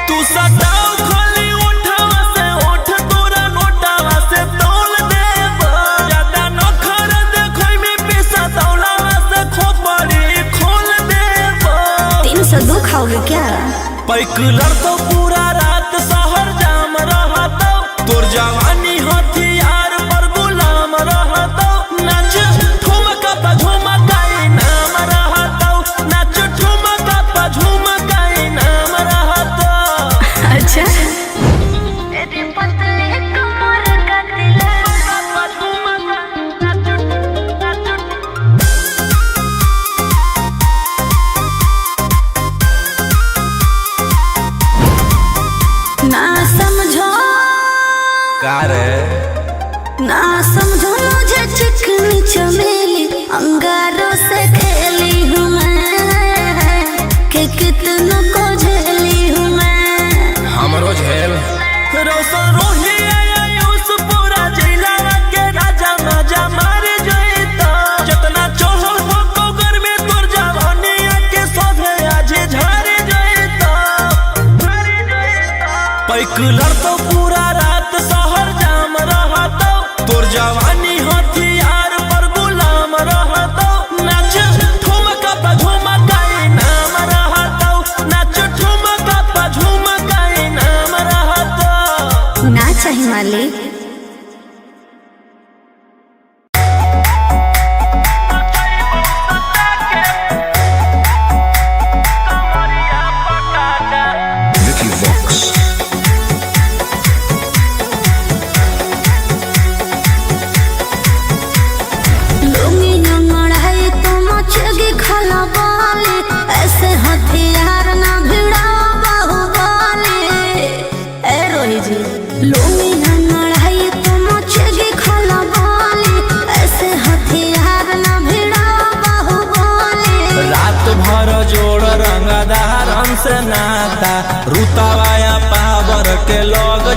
तू सताओ खाली उठावा से उठ तोरा नोटावा से तोल देब ज्यादा नखर देखै में पैसा तौलावा से खोपड़ी खोल देब। 302 खाओगे क्या? पैकुलर तो पूरा रात शहर जाम रहता तोर जवानी हथियार पर गुलाम रहता नाच ठुमका पे झुमकाई नाम रहता नाच ठुमका पे झुमकाई नाम रहता। अच्छा मेरी पतली कमर का ना समझो का रे ना समझो मुझे चिकनी चमेली अंगारों से खेली हूँ मैं कि कितना को झेली हूँ मैं। हमरो झेल रोशन रोहिया आयुष पूरा जिला के राजा मजा मार जइता जितना चढ़ल हो कोगर में तोर जवानी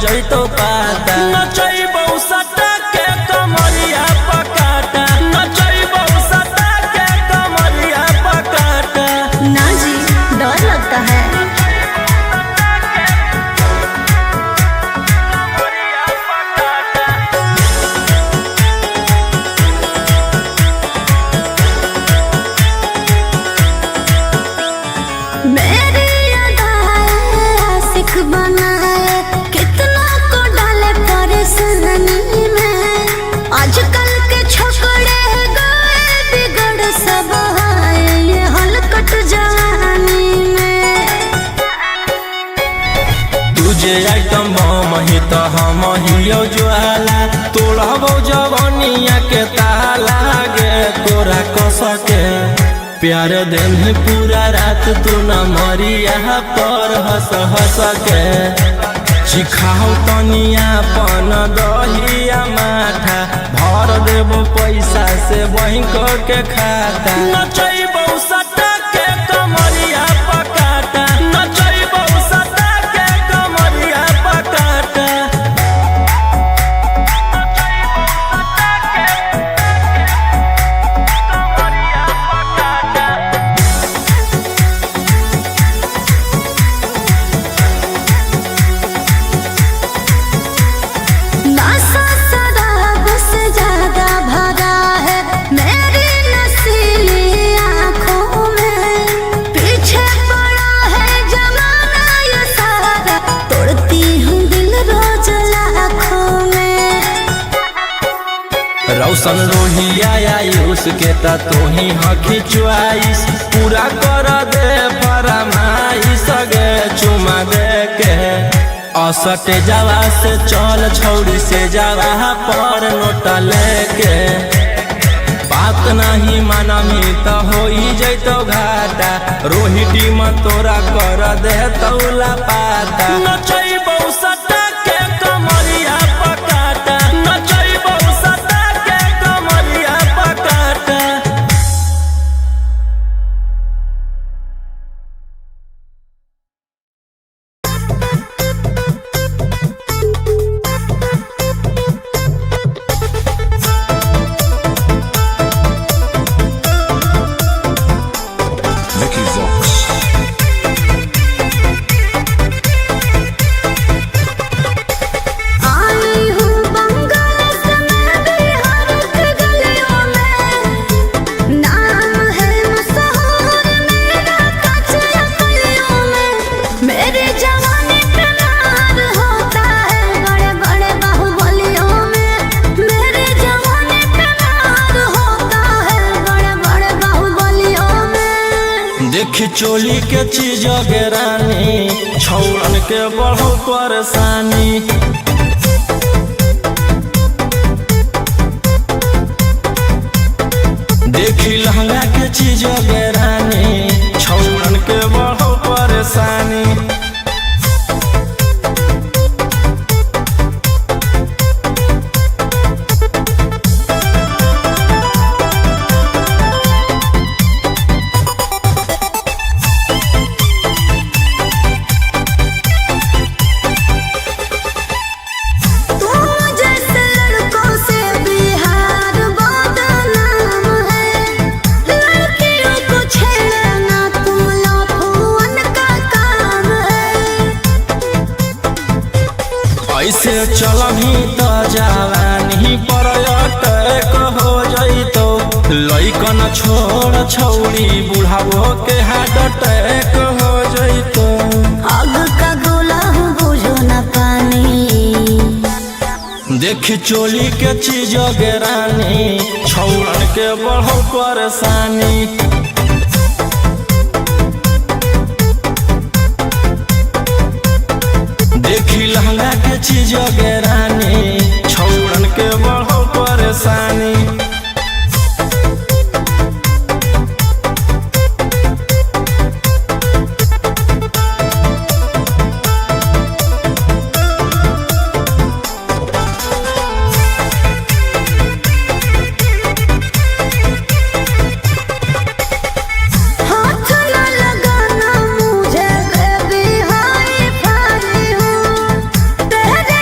जैतो पाता नचैबौ सटा के कमरिया पकाटा नचैबौ सटा के कमरिया पकाटा। ना जी डर लगता है। मेरी अदाएं आशिक बनाए कितना को डाले परेशानी में। आजकल के छोकरे गए बिगड़ सब है ये हलकट जवानी में। तुझे आइटम बम ही तो हम हियो ज्वाला तोड़बो जवानिया के ताला गे तोरा कसके प्यार दिन पूरा रात तू न मरिया पर हंस हंस के सिखाओ तनिया पन दहिया माथा भर देबो पैसा से बैंक के खाता नचैबौ सटा के कमरिया पकाटा नचैबौ सटा के कमरिया पकाटा। नशा शराब से ज्यादा भरा है मेरी नशीली आँखों में। पीछे पड़ा है जमाना ये सारा तोड़ती हूँ दिल रोज लाखों में। रौशन रोहिया आयुष के ता तू ही हकी च्वाइस पूरा कर दे फरमाइश गे चुमा दे के असटे जावा से चल छौड़ी से जावा पर नोट लेके बात नहीं मानमी तो हो जैतो घाटा रोहिटी में तोरा कर दे तौला पाता नचैबौ सटा के कमरिया पकाटा नचैबौ सटा के कमरिया पकाटा। Vicky Vox. आई हूँ बंगाल से मैं बिहार की गलियों में। नाम है मशहूर मेरा कच्चे गलियों में। मेरी जवानी पे नार होता है बड़े बड़े बाहुबलियों में। मेरी जवानी पे नार होता है बड़े बड़े बाहुबलियों में। देख चोली के चीज गे रानी छौड़न के बढ़ो परेशानी देखी लहंगा के चीज गे रानी छौड़न के बढ़ो परेशानी। तुम जैसे लड़कों से बिहार बदनाम है। लड़कियों को छेड़ना तुम लफुअन का काम है। ऐसे चलही तो जवानी पर अटैक हो जैतो लइकन छोड़ छौड़ी बुढ़ावो के हार्ट अटैक हो जैतो। आग का गोला हूँ बुझो न पानी। देख चोली के चीज गे रानी छौड़न के बढ़ो परेशानी देखी लहंगा के चीज गे रानी छौड़न के बढ़ो परेशानी। हाथ न लगाना मुझे बेबी हाई फाई हूँ। तेरे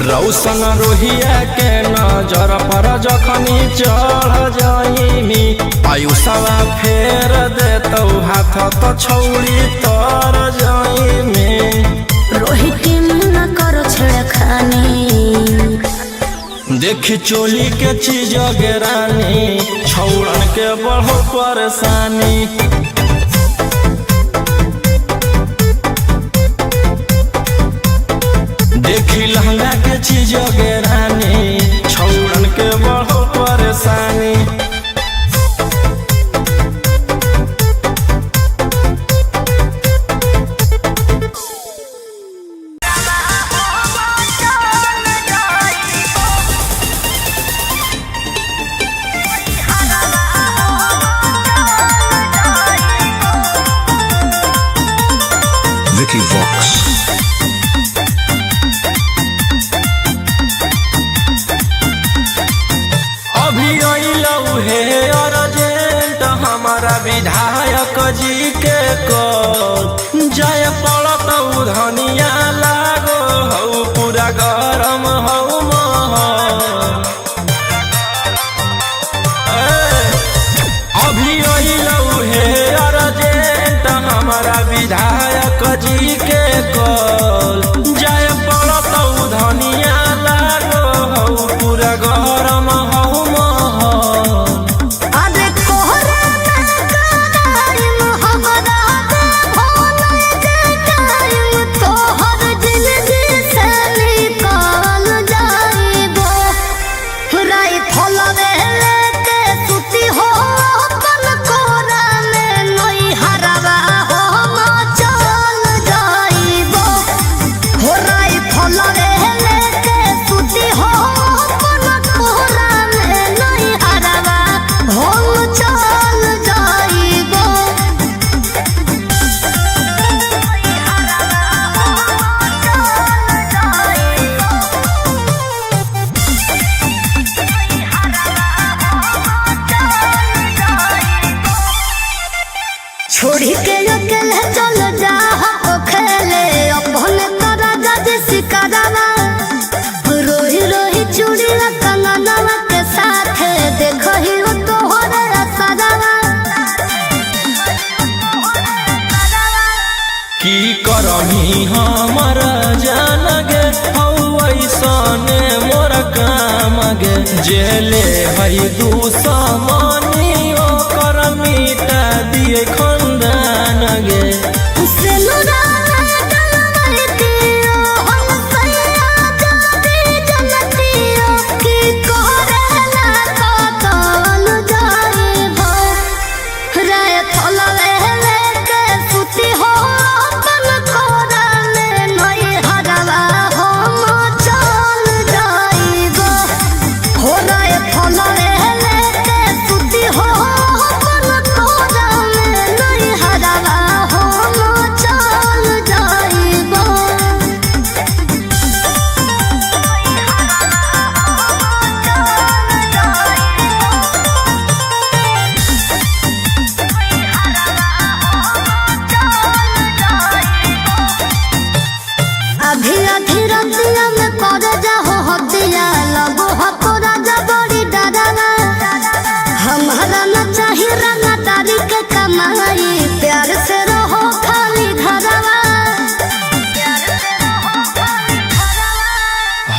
रौशन रोहिया के नजर पर जखनी चढ़ जाइमी आयुषवा फेर देतौ हाथ तो छौड़ी तर जाइमी रोहित न करो छेड़खानी देखी चोली के चीज गेरानी छौड़न के बढ़ो परेशानी देखी लहंगा के चीज गेरानी छौड़न के बढ़ो परेशानी Vicky Vox. हमारा विधायक जी के कल जय पड़त धनिया लागो हऊ पूरा गरम हऊ महल अभी अइलऊ हे अर्जेंट हमारा विधायक जी के कल जय पड़त धनिया लागो हऊ पूरा गरम हऊ महल छोड़ी के अकेले चल जा हो खेले अपने तोरा जज सिकारा रोही रोही चूड़ी कंगनवा के साथ देखो ही हो तोहरे सजावा की करही हमर जान गे हऊ ऐसने मोर काम गे जेले हई दुश्मनी ओकर मिटा दिए खंदान गे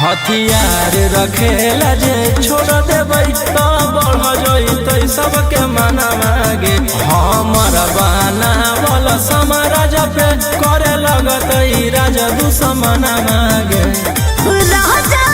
हथियार रखेला जे छोड़ देबै तो बढ़ जइतै सबके मना मागे हमर बाना बल समाराज पे करे लगतै राजा दुश्मन मागे राजा